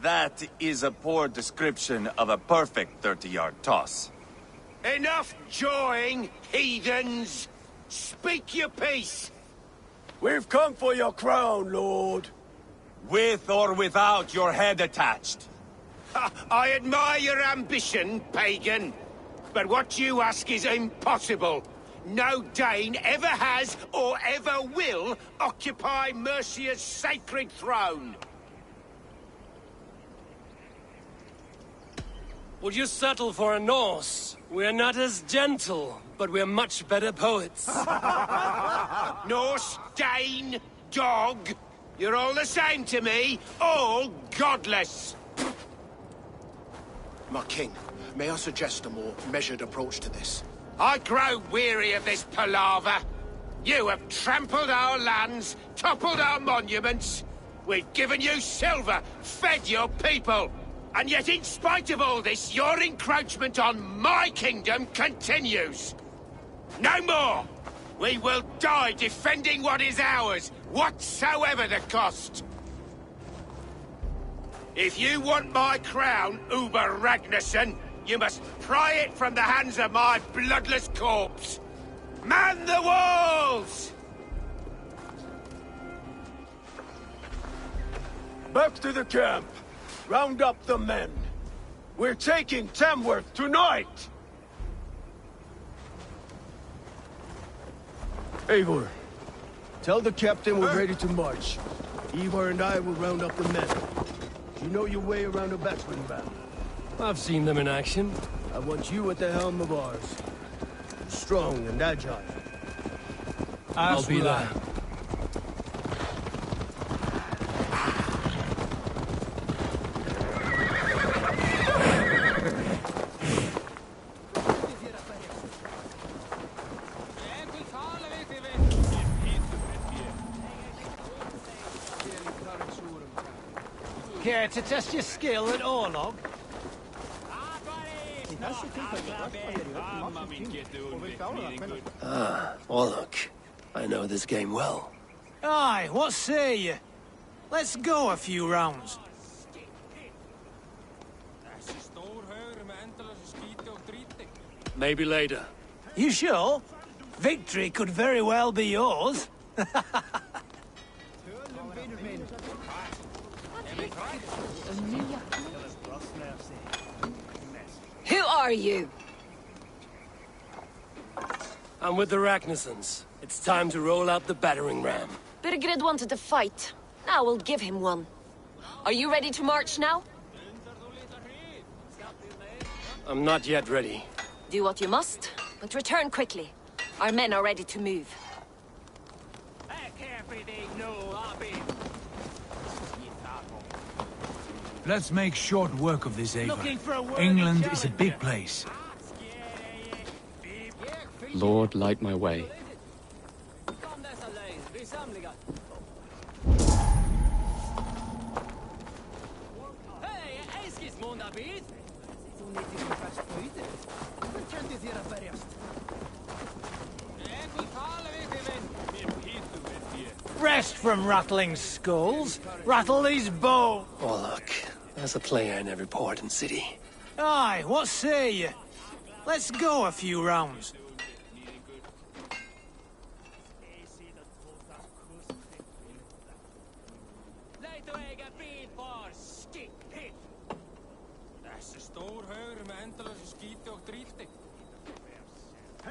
That is a poor description of a perfect 30-yard toss.
Enough jawing, heathens! Speak your peace! We've come for your crown, Lord.
With or without your head attached.
I admire your ambition, pagan. But what you ask is impossible.
no Dane ever has or ever will occupy Mercia's sacred throne.
Would you settle for a Norse? We're not as gentle, but we're much better poets.
Norse, Dane, dog. You're all the same to me. All godless.
My king, may I suggest a more measured approach to this?
I grow weary of this palaver. You have trampled our lands, toppled our monuments. We've given you silver, fed your people. And yet, in spite of all this, your encroachment on my kingdom continues. No more! We will die defending what is ours, whatsoever the cost. If you want my crown, Uber Ragnarsson, you must pry it from the hands of my bloodless corpse. Man the walls!
Back to the camp. Round up the men. We're taking Tamworth tonight! Eivor, tell the captain we're ready to march. Ivar and I will round up the men. You know your way around a battering ram.
I've seen them in action.
I want you at the helm of ours. Strong and agile.
I'll be there.
Care to test your skill at Orlog?
Ah, Orlog. I know this game well.
Aye, what say you? Let's go a few rounds.
Maybe later.
You sure? Victory could very well be yours.
Who are you?
I'm with the Ragnarssons. It's time to roll out the battering ram.
Birgrid wanted to fight. Now we'll give him one. Are you ready to march now?
I'm not yet ready.
Do what you must, but return quickly. Our men are ready to move.
Let's make short work of this, Ava. England is a big place.
Lord, light my way.
Rest from rattling skulls. Rattle these bows.
Orlog, there's a player in every port and city.
Aye, what say you? Let's go a few rounds.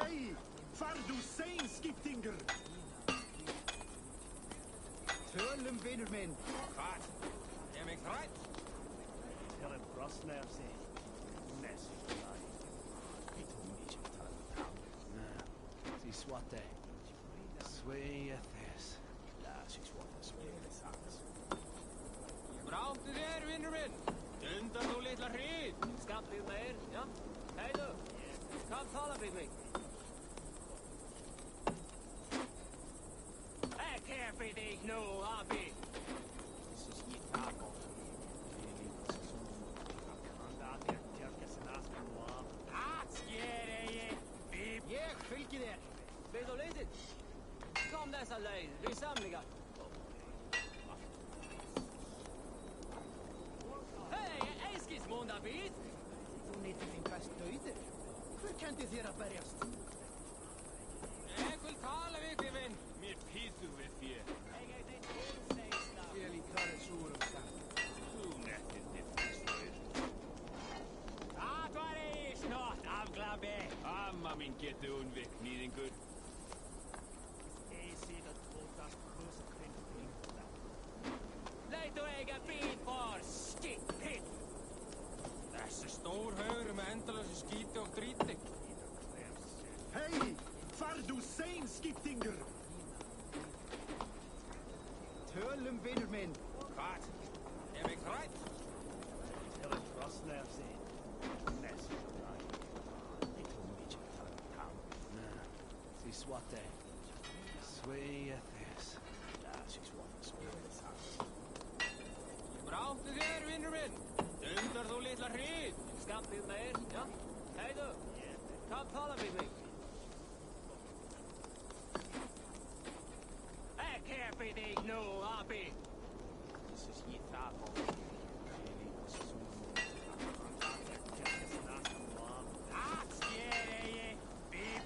Hey, far du sein, skiptinger! Tölum vinur minn. Hvað? Ég mig þrætt. Til en brosnar sig. Message line. People need to talk. See swate. Sway at this. La, she's what the sway at this house. Bráttu þér, vinur minn. Undan þú litla hríð. Skammið meir, ja? Hei du. Kom tala við mig. Everything no hobby. This is niet hapel. Jeg fylgir þér. Við þú lítið. Kom þessa leið, við samlingar. Hei, einskis múndabít. Þú nýttir þín best döðir. Hver kendi þér að berjast? Ég vil tala við þig, vinn. Mér pítu við þér. Amma mín getur unvikk, nýðingur. Tölum vinur minn. Hvað? Mig rætt? Til að frosna af sig. Næst lag. Det tog mig til ham. See swate. Sway at this. She's one of his hands. Bráttu þér, vinur minn. Dundar þú litla hrýð. Skampið meir, ja? Heiðu. Kom tala við mig. Ek heb þig nú, abi. This is ég það á.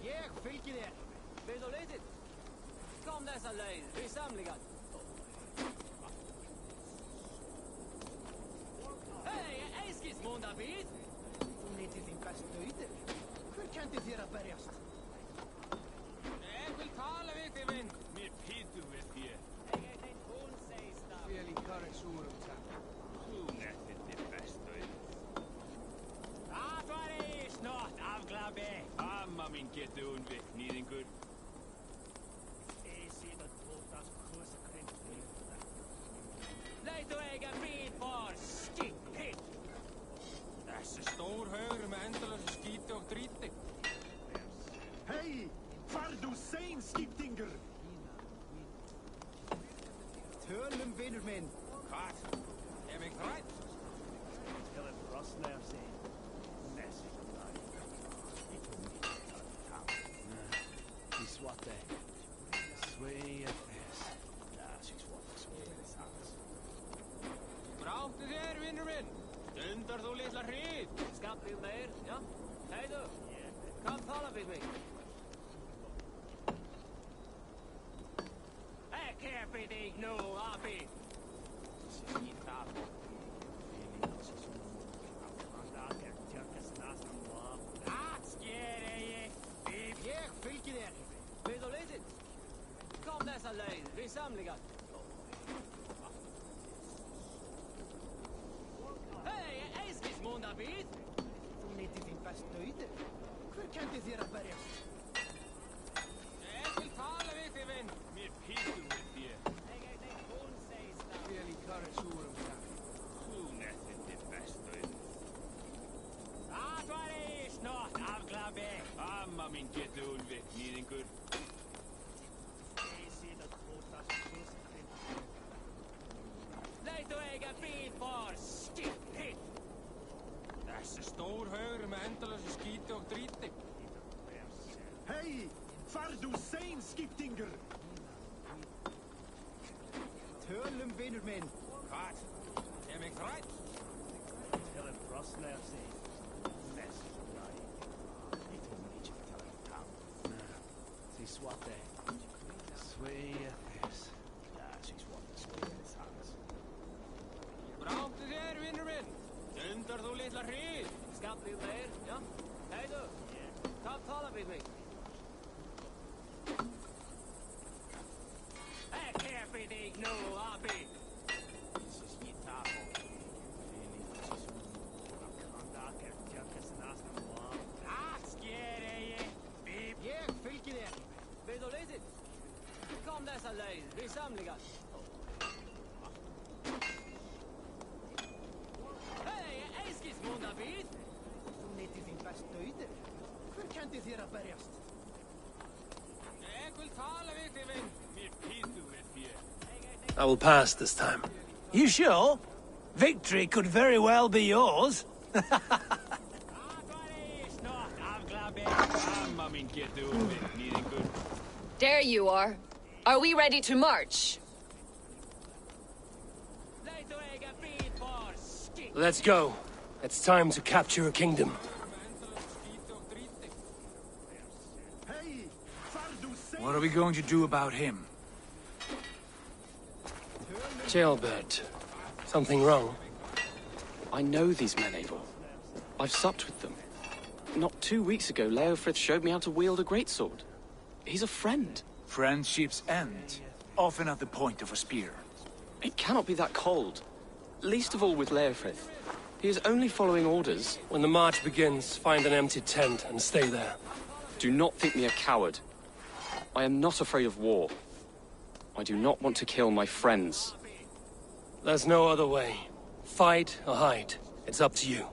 Ég fylgi þér. Vil þú litið? Kom þessa leið, við samlingar. Hei, einskis David. Þú nýttir þín best dauðir. Hver kendi þér að berjast? Ég vil tala við þig, vinn. Mér pítur við þér. Ég þeim hún segist það. Vel í karriksúrum, takk. Þú nýttir þín best dauðir. Það var ég snart afglabi. Amma mín getur hún við, nýðingur. Leitu eiga bíl for skippitt. Þessi stór haugur með endalösa skíti og dríti.
Hei! Far du sein, skiptingur!
Tölum vinur minn. Hvað? Mig rætt? Til að frosna af sig. Næst lag. Det tog mig til ham. De svarte. Sway at this. She's one of his hands. Bráttu þér, vinur minn. Dundar þú litla hrýð. Skampið meir, ja? Heiðu. Kom tala við mig. Ek heb þig nú, abi. This is ég það á. Ég fylgi þér. Vil þú litið? Kom þessa leið, við samlingar. Hei, einskis David. Þú nýttir þín best dauðir. Hver kendi þér að berjast? Ég vil tala við þig, vinn. Mér pítur við þér. Ég þeim hún segist það. Vel í karriksúrum, takk. Þú nýttir þín best dauðir. Það var ég snart afglabi. Amma mín getur hún við, nýðingur. Leitu eiga bíl for skippitt. Þessi stór haugur með endalösa skíti og dríti.
Hei! Far du sein, skiptingur!
Tölum vinur minn. Hvað? Mig rætt? Til að frosna af sig. Næst lag. Det tog mig til ham. See swate. Sway at this. She's one of his hands. Bráttu þér, vinur minn. Dundar þú litla hrýð. Skampið meir, ja? Heiðu. Kom tala við mig. Ek heb þig nú, abi. This is ég það á. Ég fylgi þér. Vil þú litið? Kom þessa leið, við samlingar. Hei, einskis David. Þú nýttir þín best dauðir. Hver kendi þér að berjast? Ég vil tala við þig, vinn. Mér pítur við þér.
I will pass this time.
You sure? Victory could very well be yours.
Amma mín getur hún við, nýðingur.
There you are. Are we ready to march?
Let's go. It's time to capture a kingdom.
What are we going to do about him?
Jailbird. Something wrong?
I know these men, Eivor. I've supped with them. Not 2 weeks ago, Leofrith showed me how to wield a greatsword. He's a friend.
Friendships end, often at the point of a spear.
It cannot be that cold. Least of all with Leofrith. He is only following orders.
When the march begins, find an empty tent and stay there.
Do not think me a coward. I am not afraid of war. I do not want to kill my friends.
There's no other way. Fight or hide. It's up to you.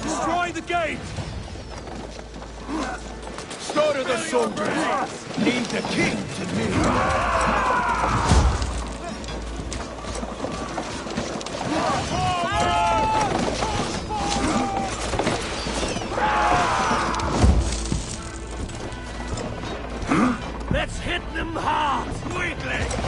Destroy the gate! Slaughter the soldiers! Lead the king to me! Let's hit them hard! Quickly!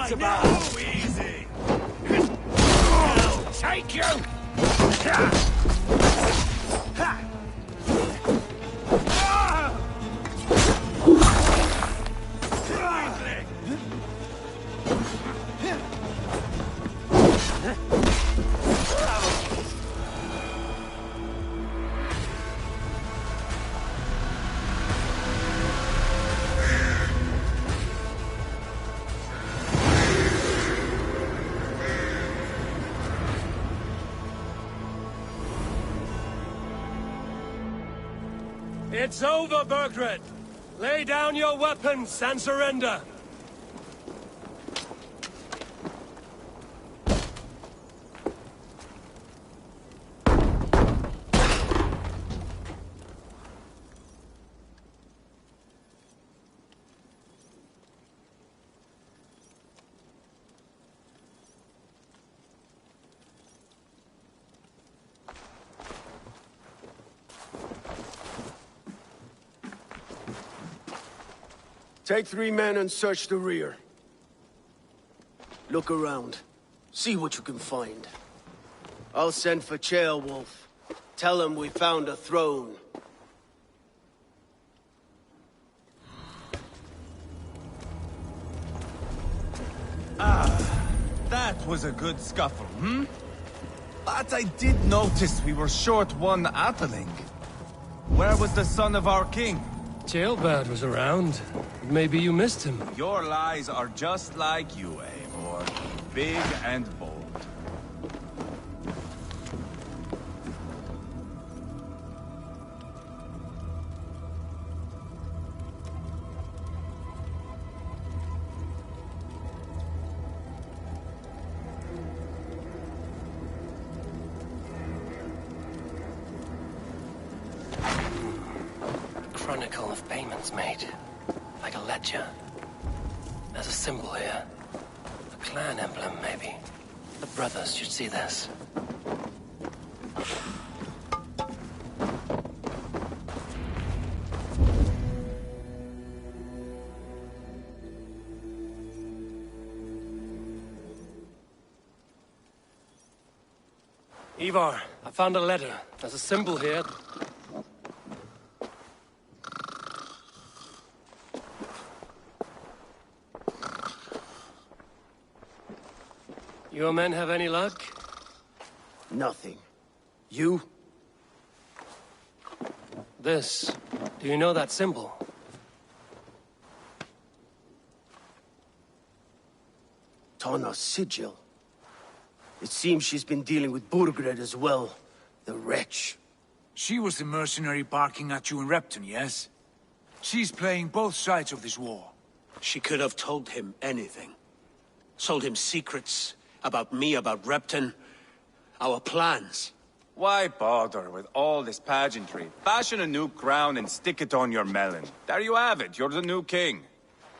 it's about.
No, easy! I'll take you!
It's over, Burgred! Lay down your weapons and surrender!
Take 3 men and search the rear. Look around. See what you can find. I'll send for Ceolwulf. Tell him we found a throne.
That was a good scuffle, hmm? But I did notice we were short one Atheling. Where was the son of our king?
Ceolbert was around. Maybe you missed him.
Your lies are just like you, Eivor. Big and bold.
Chronicle of payments made. Like a ledger. There's a symbol here. A clan emblem, maybe. The brothers should see this.
Ivar, I found a letter. There's a symbol here. Your men have any luck?
Nothing. You?
This. Do you know that symbol?
Tana's sigil. It seems she's been dealing with Burgred as well. The wretch.
She was the mercenary barking at you in Repton, yes? She's playing both sides of this war.
She could have told him anything. Sold him secrets about me, about Repton, our plans.
Why bother with all this pageantry? Fashion a new crown and stick it on your melon. There you have it, you're the new king.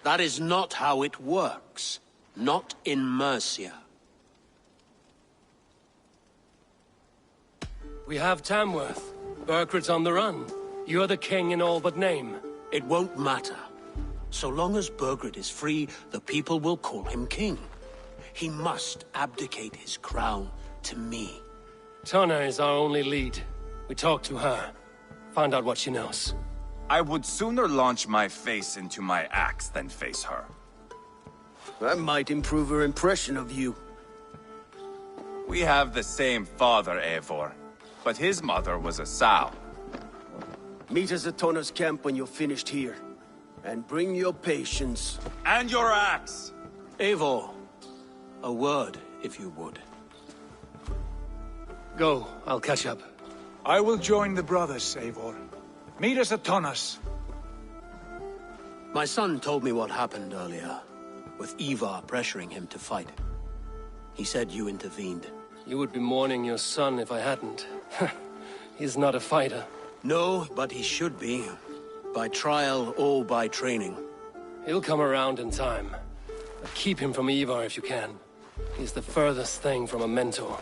That is not how it works. Not in Mercia.
We have Tamworth. Burgred's on the run. You're the king in all but name.
It won't matter. So long as Burgred is free, the people will call him king. He must abdicate his crown to me.
Tana is our only lead. We talked to her. Find out what she knows.
I would sooner launch my face into my axe than face her.
That might improve her impression of you.
We have the same father, Eivor. But his mother was a sow.
Meet us at Tana's camp when you're finished here. And bring your patience.
And your axe!
Eivor, a word, if you would.
Go, I'll catch up.
I will join the brothers, Eivor. Meet us at Tana's.
My son told me what happened earlier, with Ivar pressuring him to fight. He said you intervened.
You would be mourning your son if I hadn't. He's not a fighter.
No, but he should be. By trial or by training.
He'll come around in time. But keep him from Ivar if you can. He's the furthest thing from a mentor.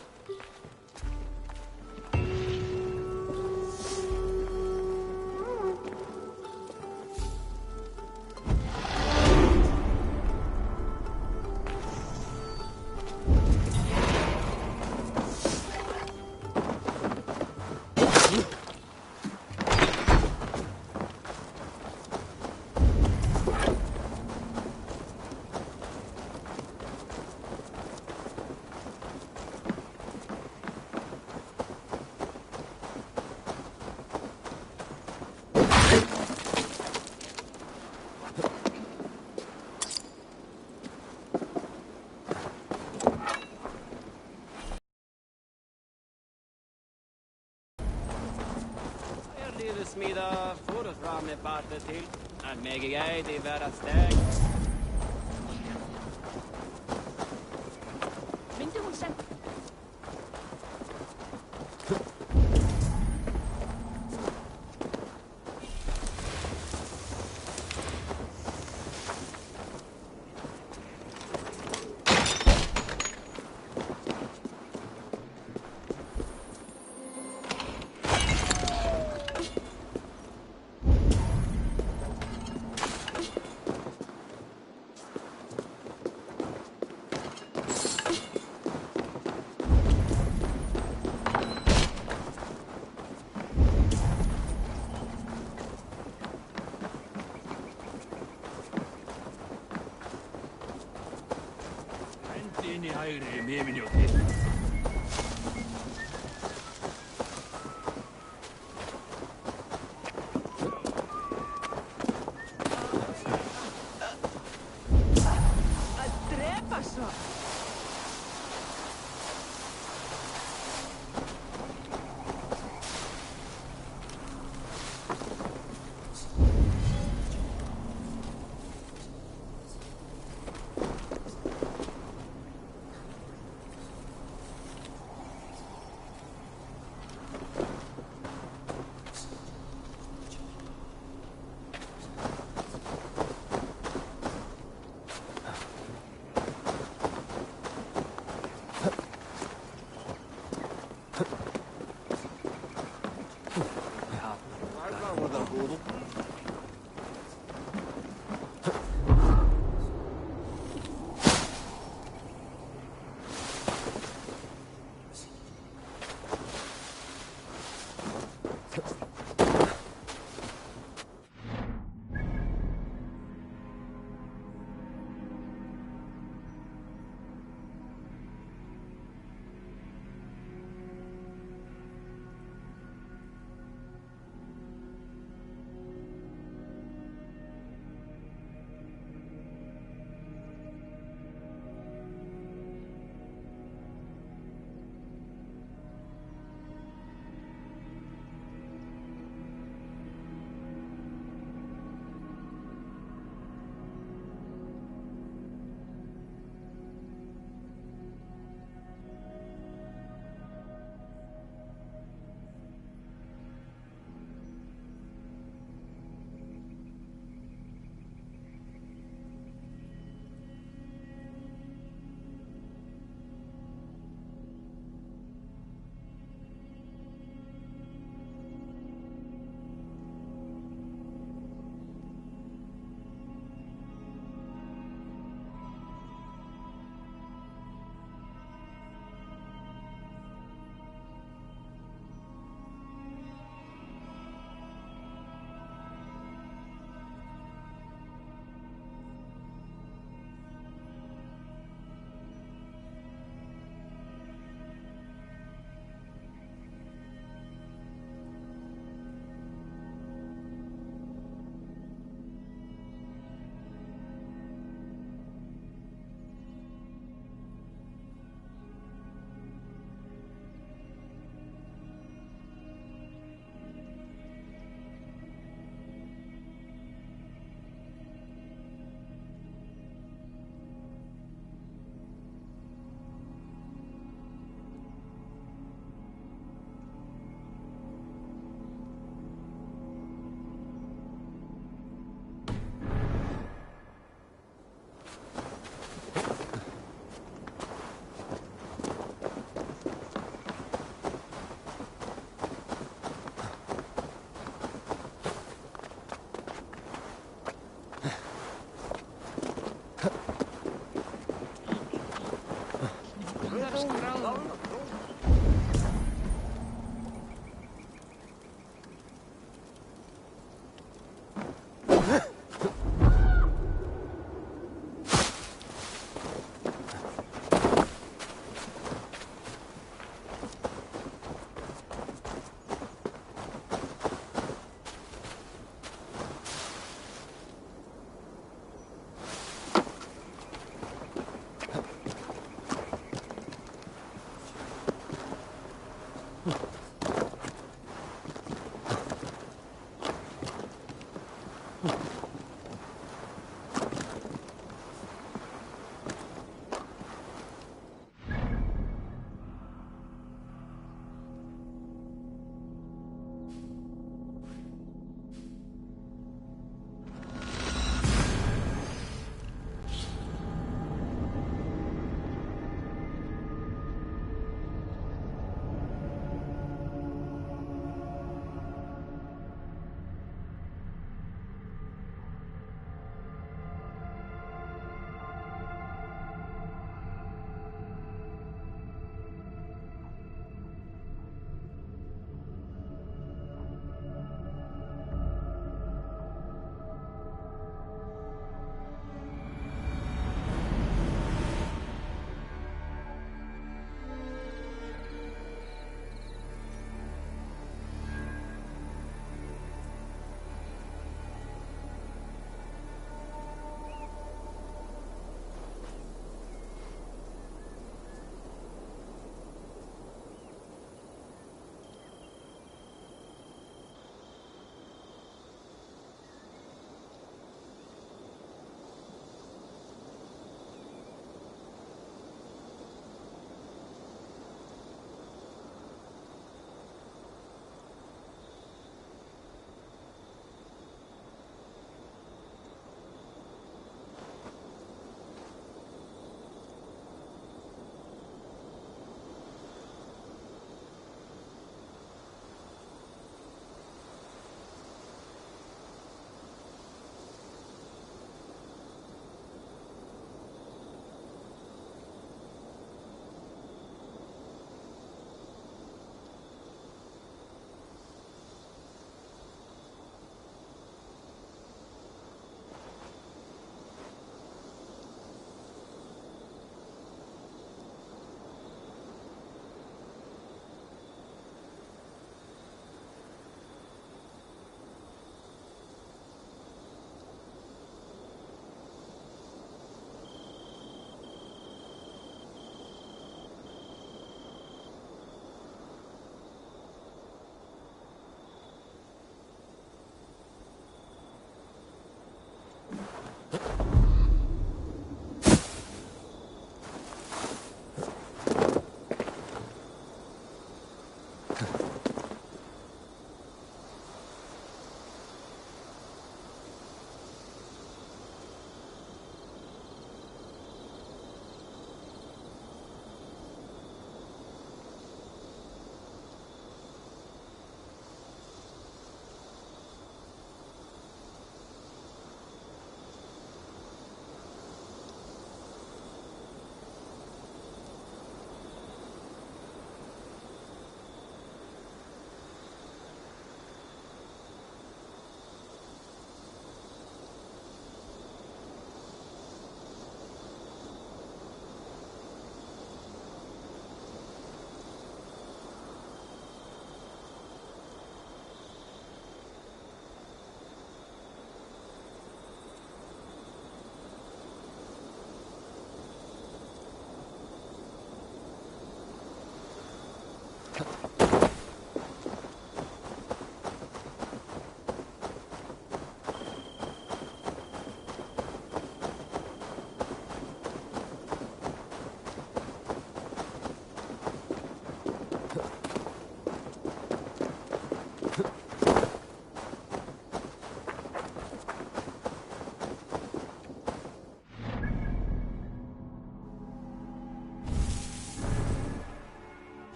smida fram med parte till. And meg jeg de være steg.
Minte hun selv.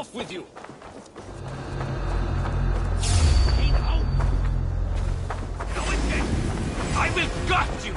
Off with you!
I will gut you!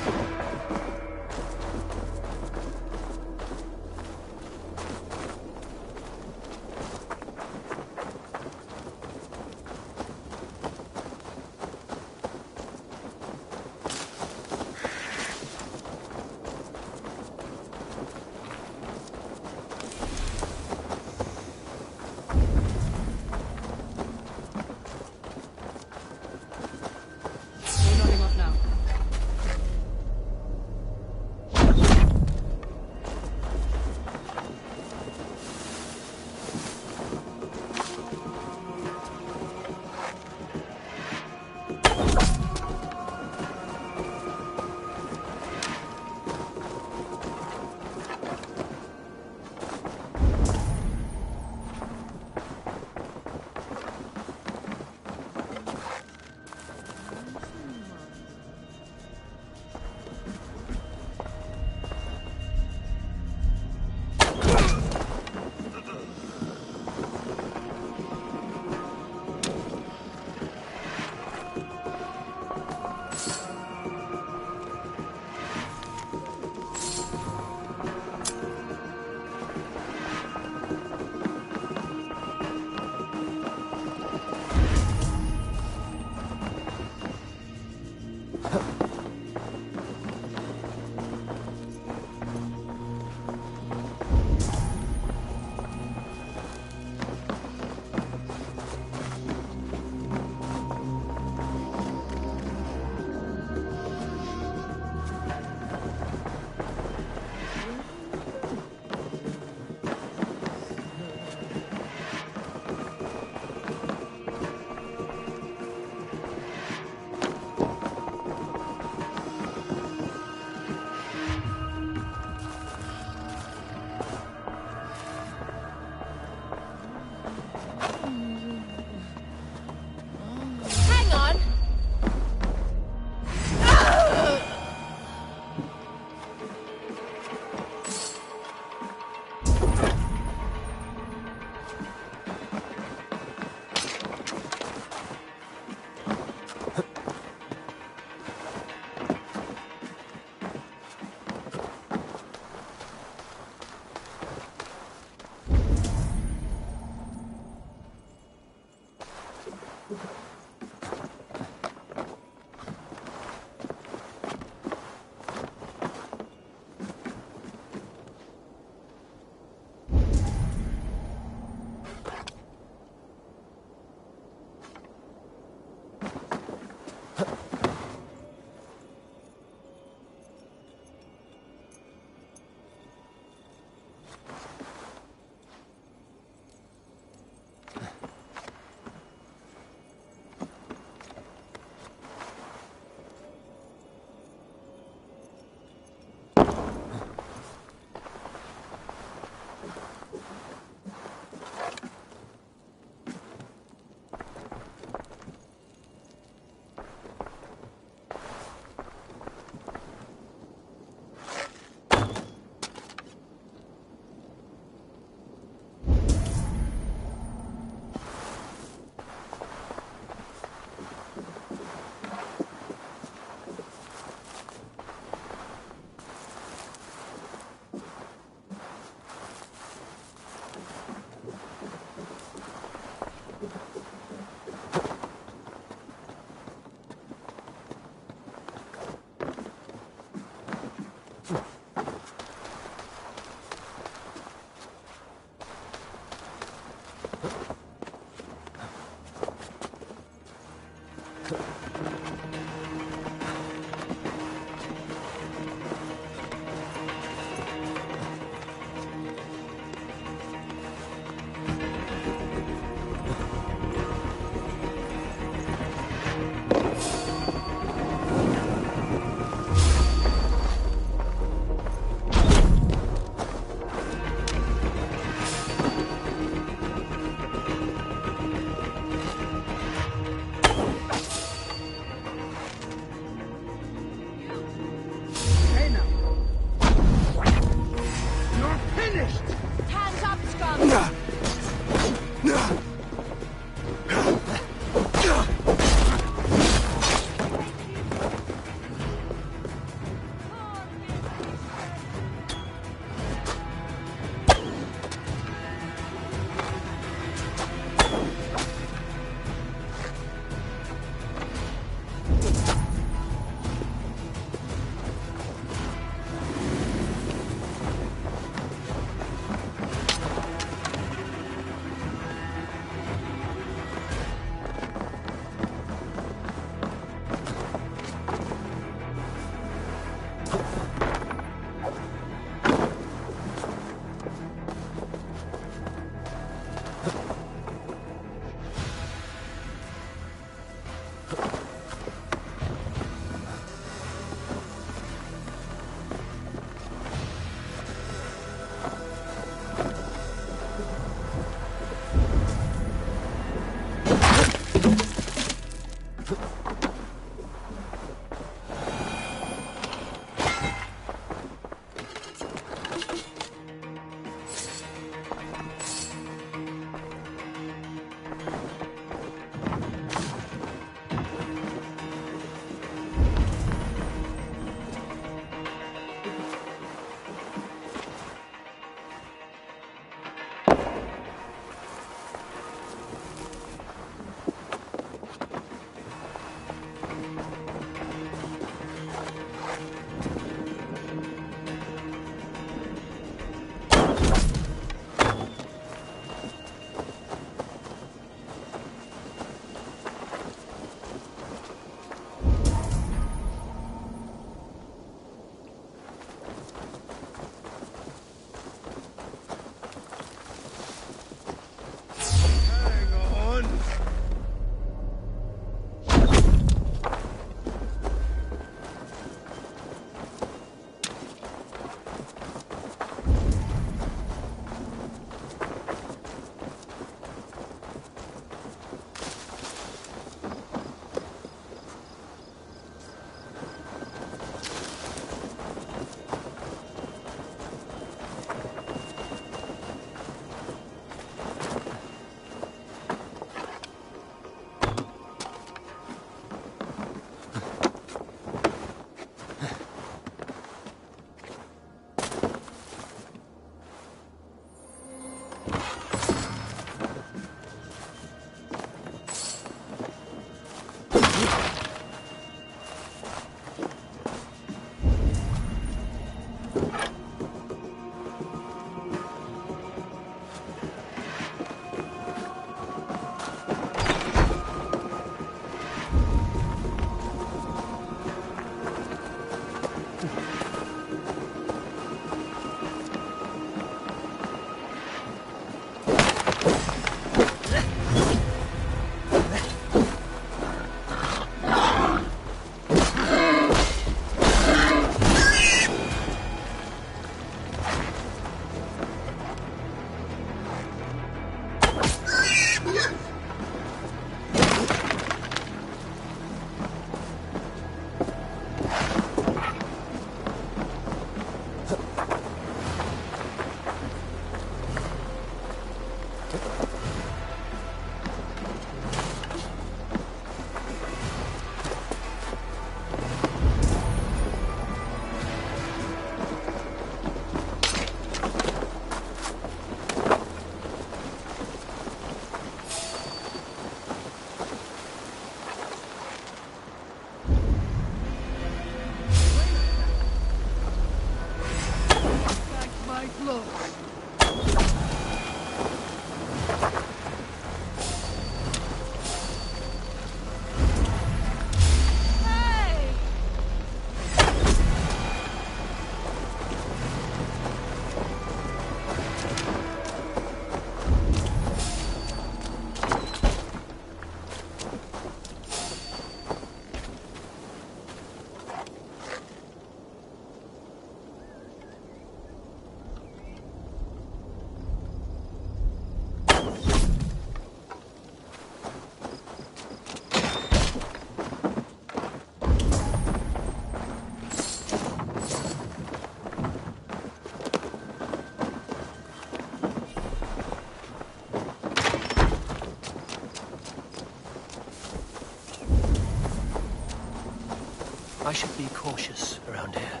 I should be cautious around here.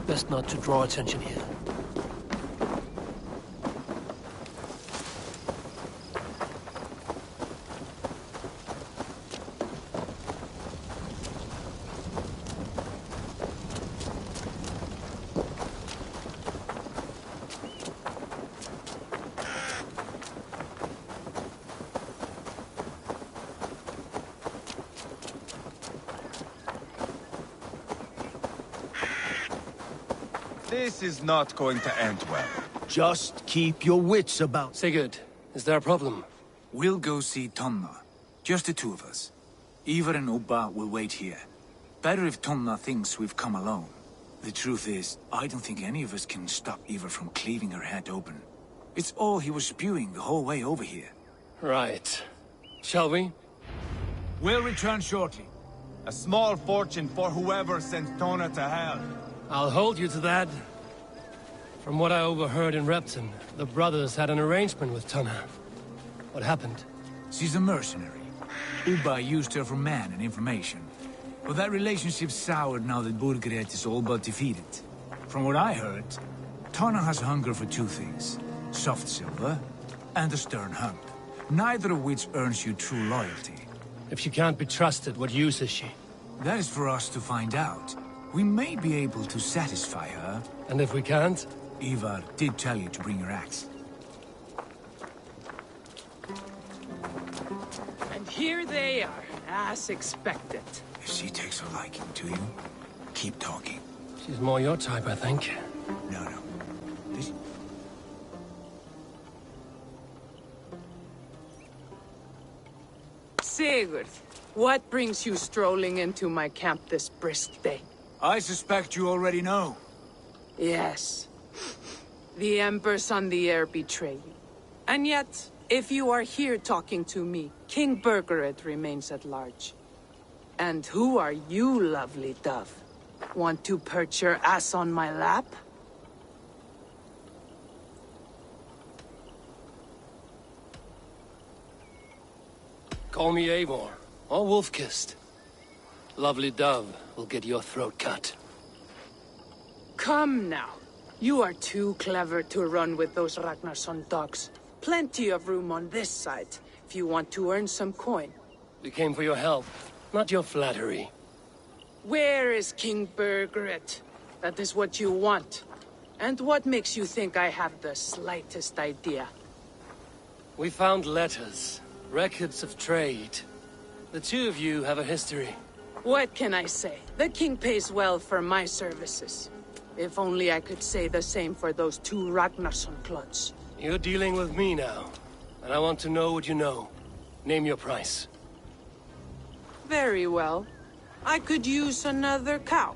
Best not to draw attention here.
This is not going to end well.
Just keep your wits about.
Sigurd, is there a problem?
We'll go see Tonna. Just the two of us. Ivar and Ubba will wait here. Better if Tonna thinks we've come alone. The truth is, I don't think any of us can stop Ivar from cleaving her head open. It's all he was spewing the whole way over here.
Right. Shall we?
We'll return shortly.
A small fortune for whoever sent Tonna to hell.
I'll hold you to that. From what I overheard in Repton, the brothers had an arrangement with Tonna. What happened?
She's a mercenary. Ubba used her for man and information. But that relationship soured now that Burgred is all but defeated. From what I heard, Tonna has hunger for two things. Soft silver and a stern hump. Neither of which earns you true loyalty.
If she can't be trusted, what use is she?
That is for us to find out. We may be able to satisfy her.
And if we can't?
Ivar did tell you to bring your axe.
And here they are, as expected.
If she takes a liking to you, keep talking.
She's more your type, I think.
No. This...
Sigurd, what brings you strolling into my camp this brisk day?
I suspect you already know.
Yes. The Embers on the air betray you. And yet, if you are here talking to me, King Burgred remains at large. And who are you, lovely dove? Want to perch your ass on my lap?
Call me Eivor, or Wolf-Kissed. Lovely dove will get your throat cut.
Come now. You are too clever to run with those Ragnarsson dogs. Plenty of room on this side, if you want to earn some coin.
We came for your help, not your flattery.
Where is King Burgred? That is what you want. And what makes you think I have the slightest idea?
We found letters, records of trade. The two of you have a history.
What can I say? The king pays well for my services. If only I could say the same for those two Ragnarsson clods.
You're dealing with me now, and I want to know what you know. Name your price.
Very well. I could use another cow.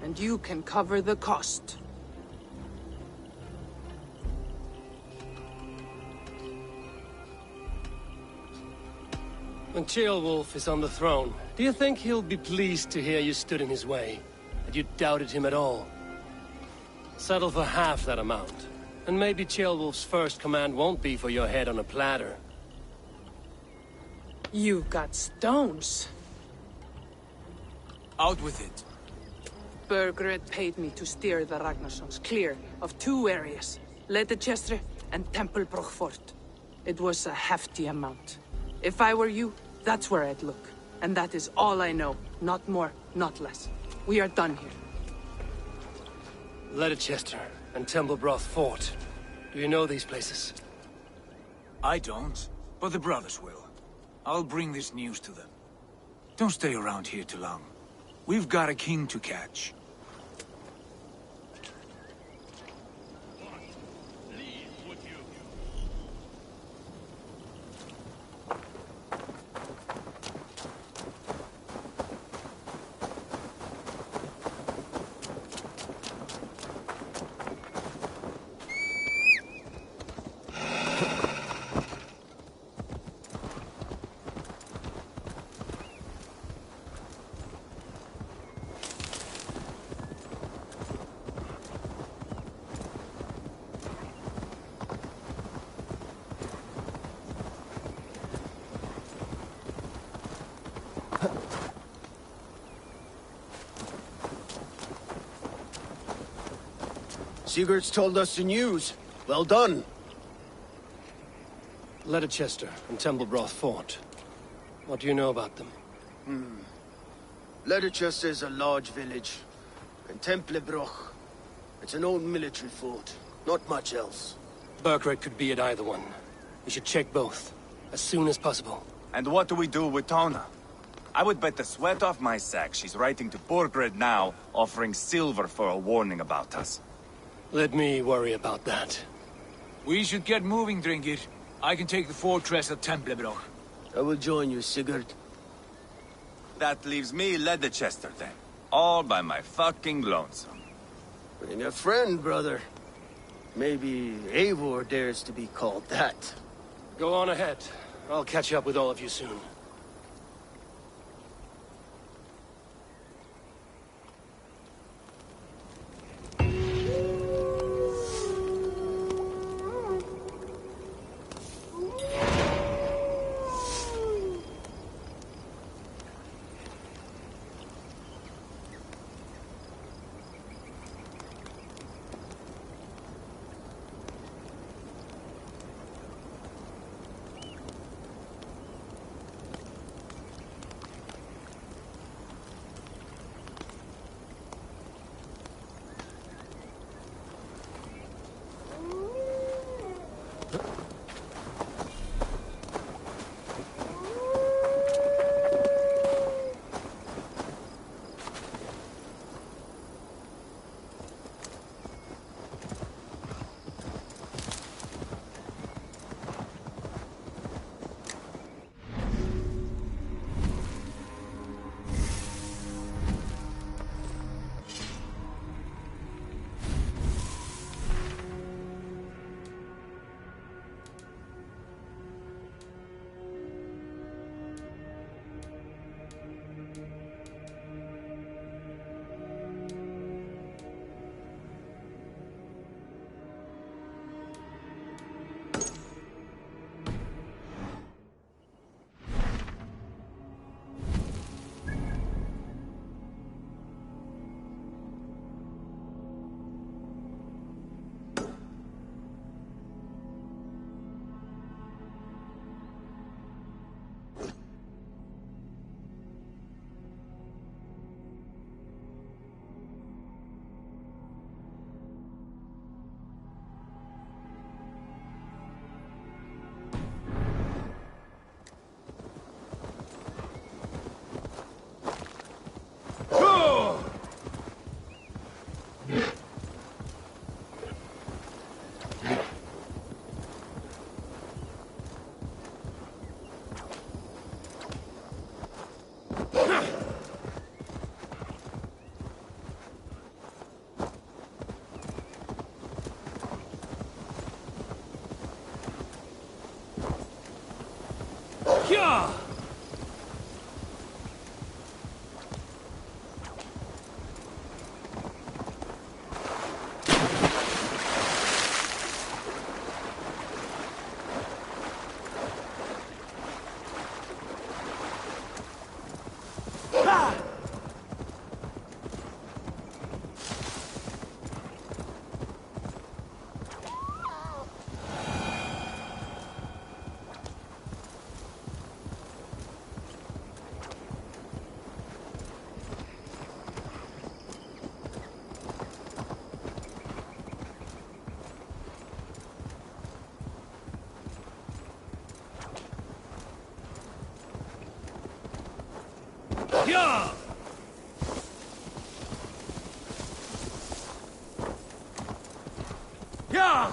And you can cover the cost.
When Ceolwulf is on the throne, do you think he'll be pleased to hear you stood in his way? That you doubted him at all? Settle for half that amount. And maybe Ceolwulf's first command won't be for your head on a platter.
You've got stones.
Out with it.
Burgred paid me to steer the Ragnarssons clear of two areas. Ledechestre and Templebroch Fort. It was a hefty amount. If I were you, that's where I'd look. And that is all I know. Not more, not less. We are done here.
Ledechestre and Templebroch Fort. Do you know these places?
I don't, but the brothers will. I'll bring this news to them. Don't stay around here too long. We've got a king to catch.
Sigurd's told us the news. Well done.
Leicester and Templebrough Fort. What do you know about them?
Leicester is a large village. And Templebroch, it's an old military fort. Not much else.
Burkred could be at either one. We should check both, as soon as possible.
And what do we do with Tona? I would bet the sweat off my sack she's writing to Burkred now, offering silver for a warning about us.
Let me worry about that.
We should get moving, Drinkit. I can take the fortress at Templebroch.
I will join you, Sigurd.
That leaves me Leicester then. All by my fucking lonesome.
Bring a friend, brother. Maybe Eivor dares to be called that.
Go on ahead. I'll catch up with all of you soon.
Yeah! Yeah! Yeah!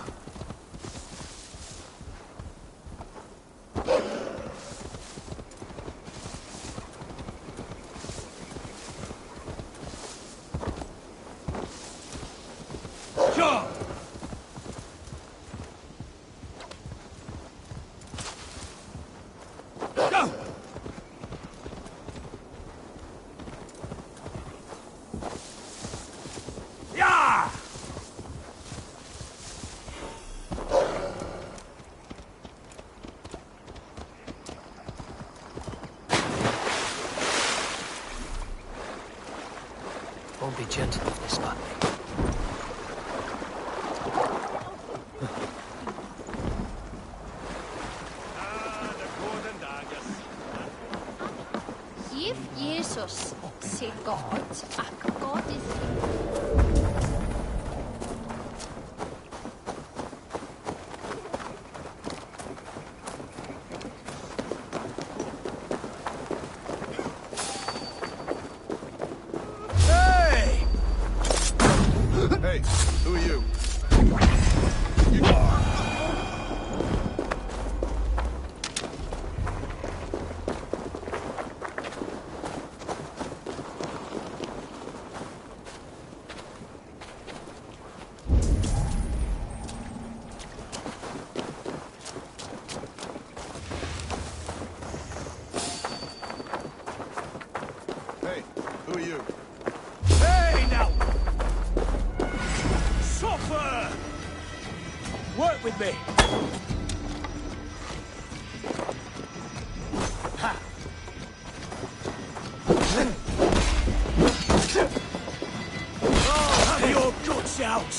Sure! Go! Yeah!
Won't be gentle if they spot me.
Os, se God, ac God is...
Hey! Hey, who are you? Hey, who are you?
Hey, now! Suffer! Work with me! Ha! Oh, have your guts out!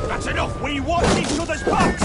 That's enough! We watch each other's backs!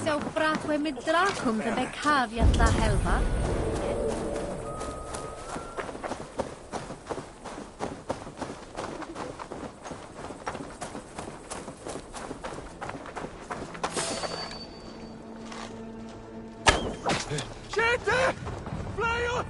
So bratwe med drakum de bekavia da helva.
Gente! Flyer!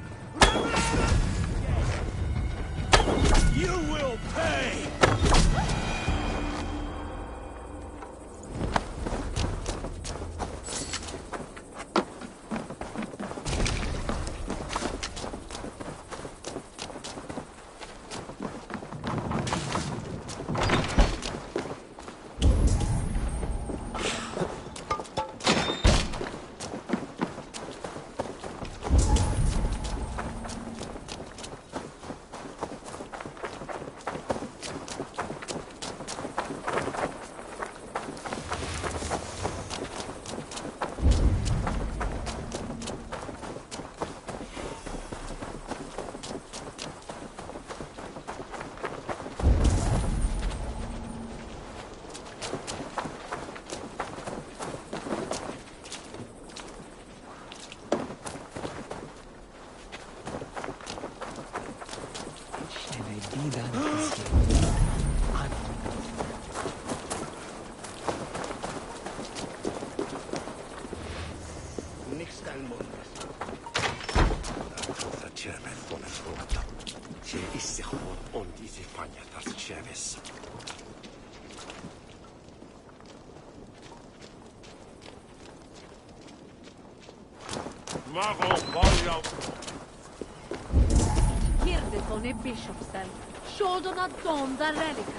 Hirdeton e Bishopsel. Sholdon ad Dom da Relica.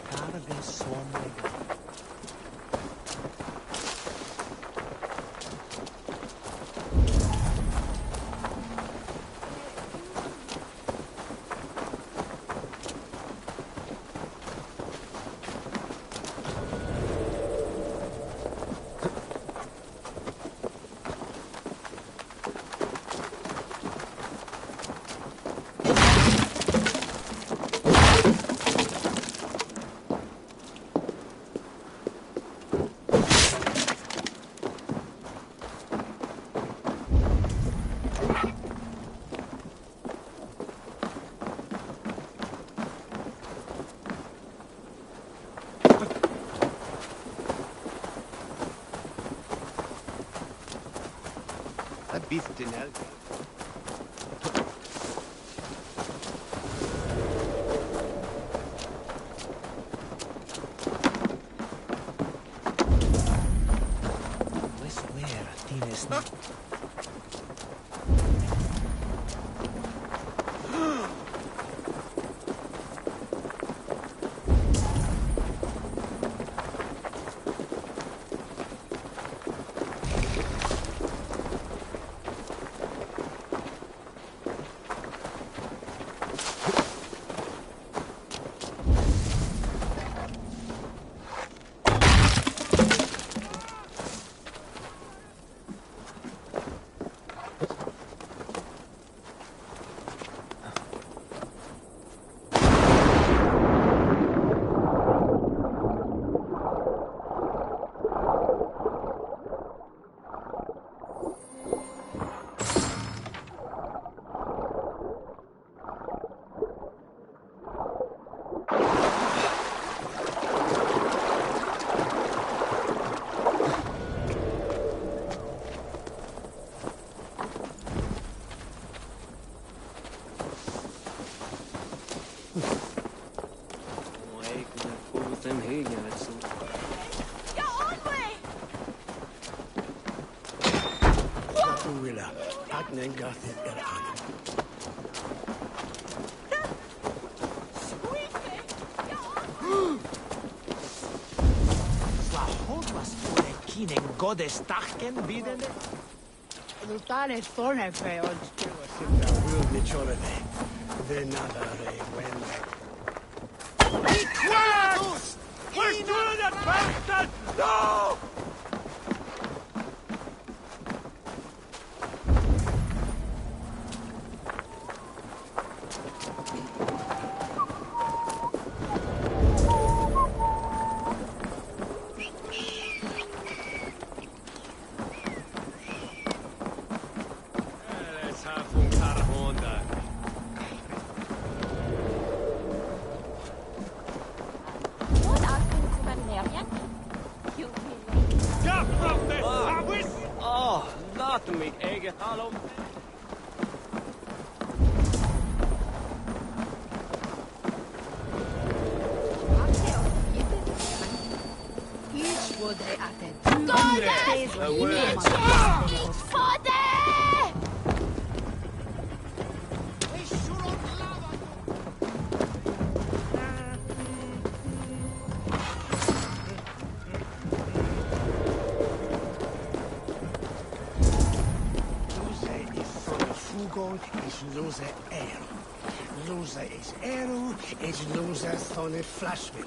Tarve somlega. Bist in Elke. Godes tachen bidene?
Lutare thorne feod.
Sinda will ni chorene. De nada re wende.
Equatus! We're doing it, bastard! No!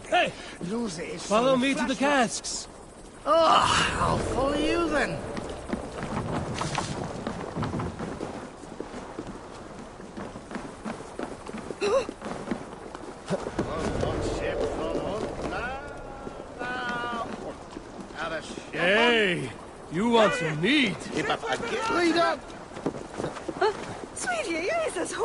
Hey! Follow me to the casks!
Oh, I'll follow you then.
Hey! You want some meat?
Lead up!
Sweet Jesus, who?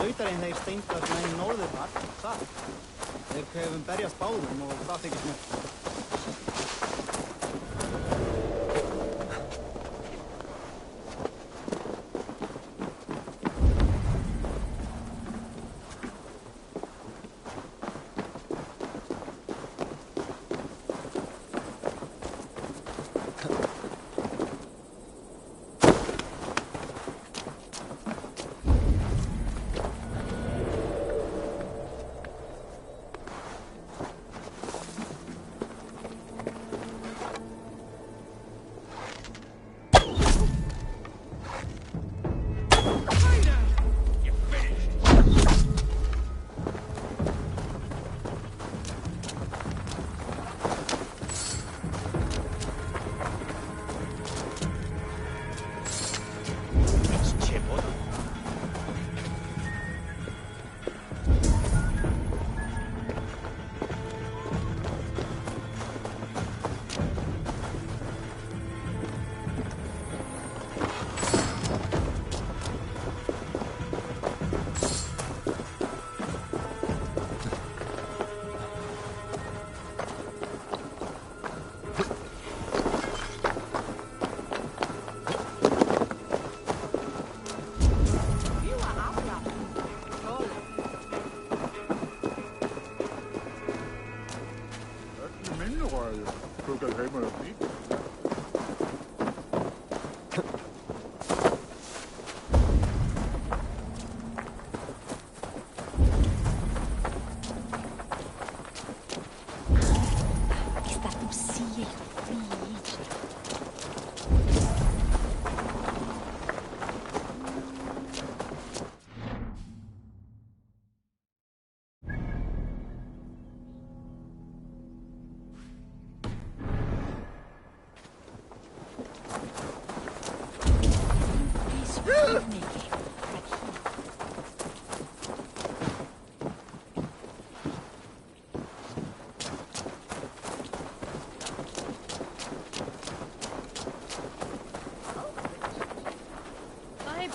Lautarinn þeir steindar megin norðurnar, það. Þeir höfum berjast báðum og það þykist mér.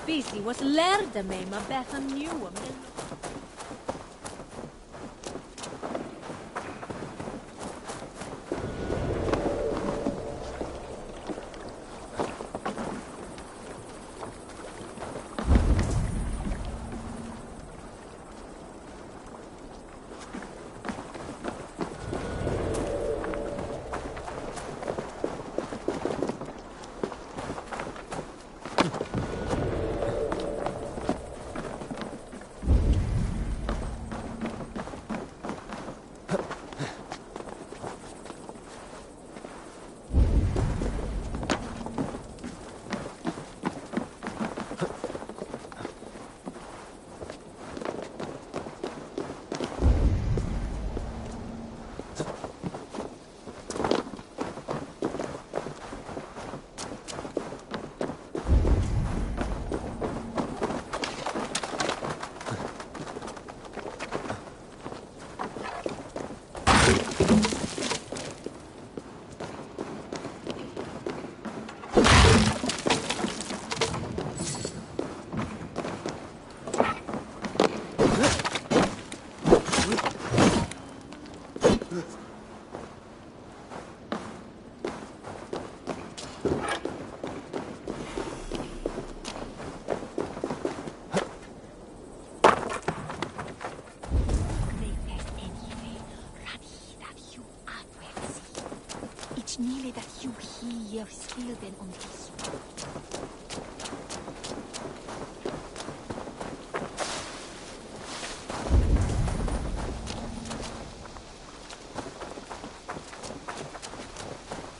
Busy was lærde mig med Bethan New om den. we are skilled in on this.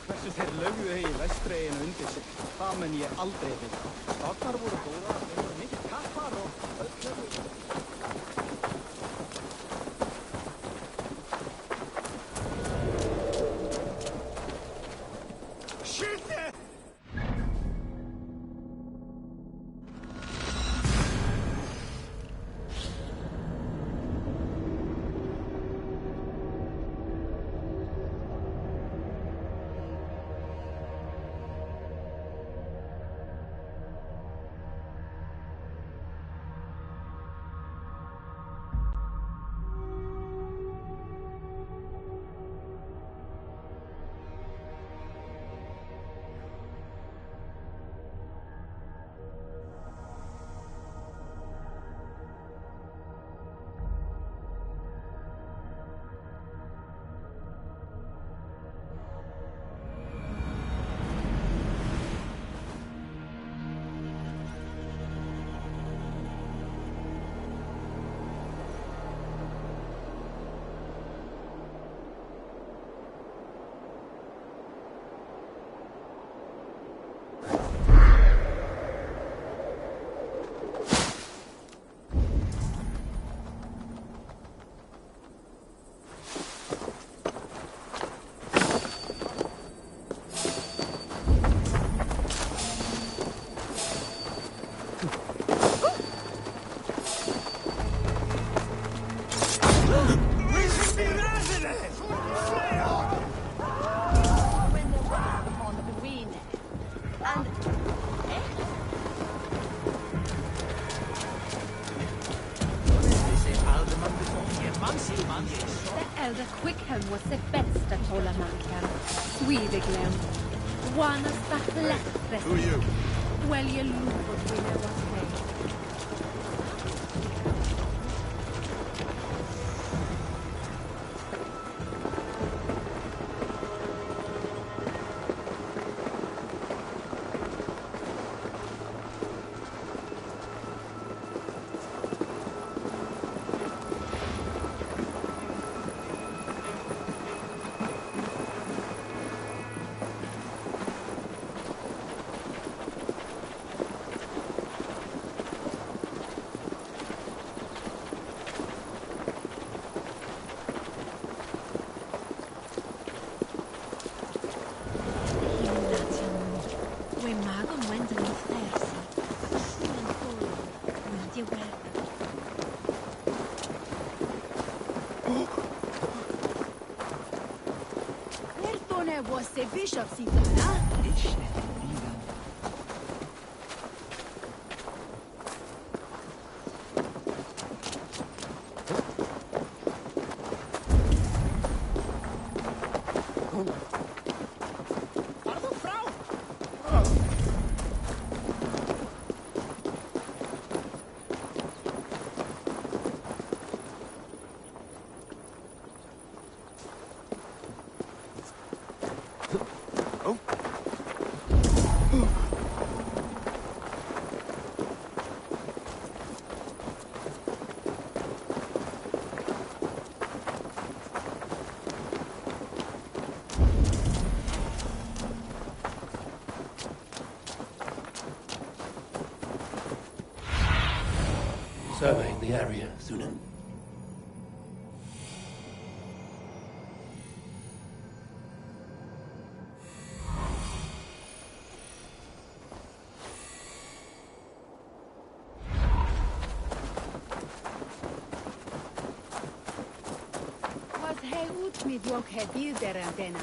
Hversu þeir lögðu í vestreginu undir sig, það mun ég aldrei vita. Stagnar voru góðar, þeir voru mikið kappar og öll lögðu.
Was det bästa att hålla mankan. Swedeglen. One of the left.
Who are you?
Well, you look what we know what way.
Was the bishop seated, huh?
Surveying the area, Sunan.
Was he ut med jag he bilder än denna?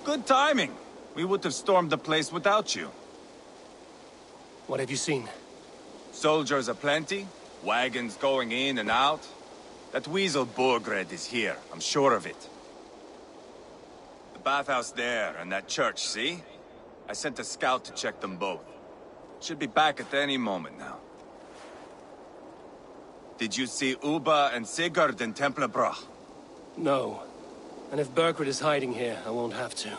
Good timing. We would have stormed the place without you.
What have you seen?
Soldiers aplenty, wagons going in and out. That weasel Borgred is here, I'm sure of it. The bathhouse there and that church, see? I sent a scout to check them both. Should be back at any moment now. Did you see Uba and Sigurd in Templebrach?
No. And if Berkred is hiding here, I won't have to.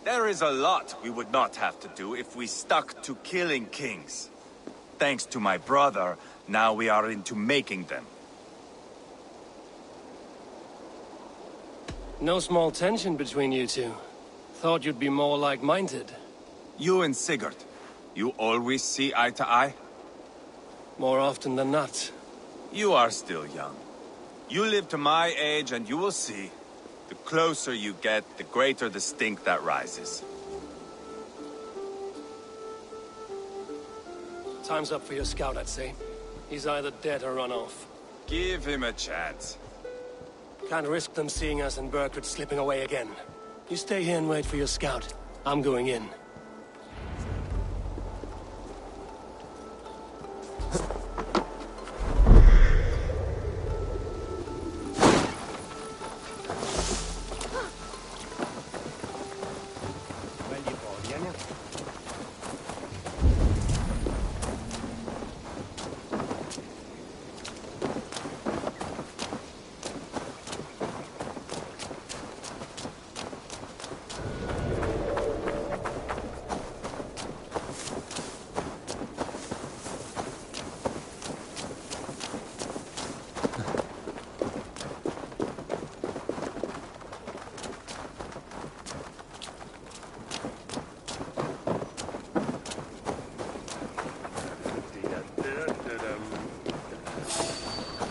There is a lot we would not have to do if we stuck to killing kings. Thanks to my brother, now we are into making them.
No small tension between you two. Thought you'd be more like-minded.
You and Sigurd, you always see eye to eye?
More often than not.
You are still young. You live to my age and you will see. The closer you get, the greater the stink that rises.
Time's up for your scout, I'd say. He's either dead or run off.
Give him a chance.
Can't risk them seeing us and Berkred slipping away again. You stay here and wait for your scout. I'm going in.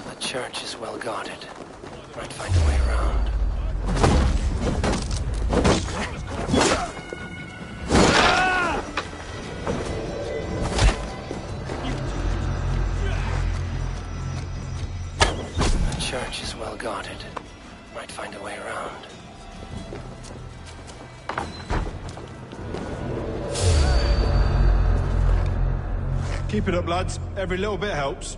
The church is well guarded. Might find a way around. The church is well guarded. Might find a way around.
Keep it up, lads. Every little bit helps.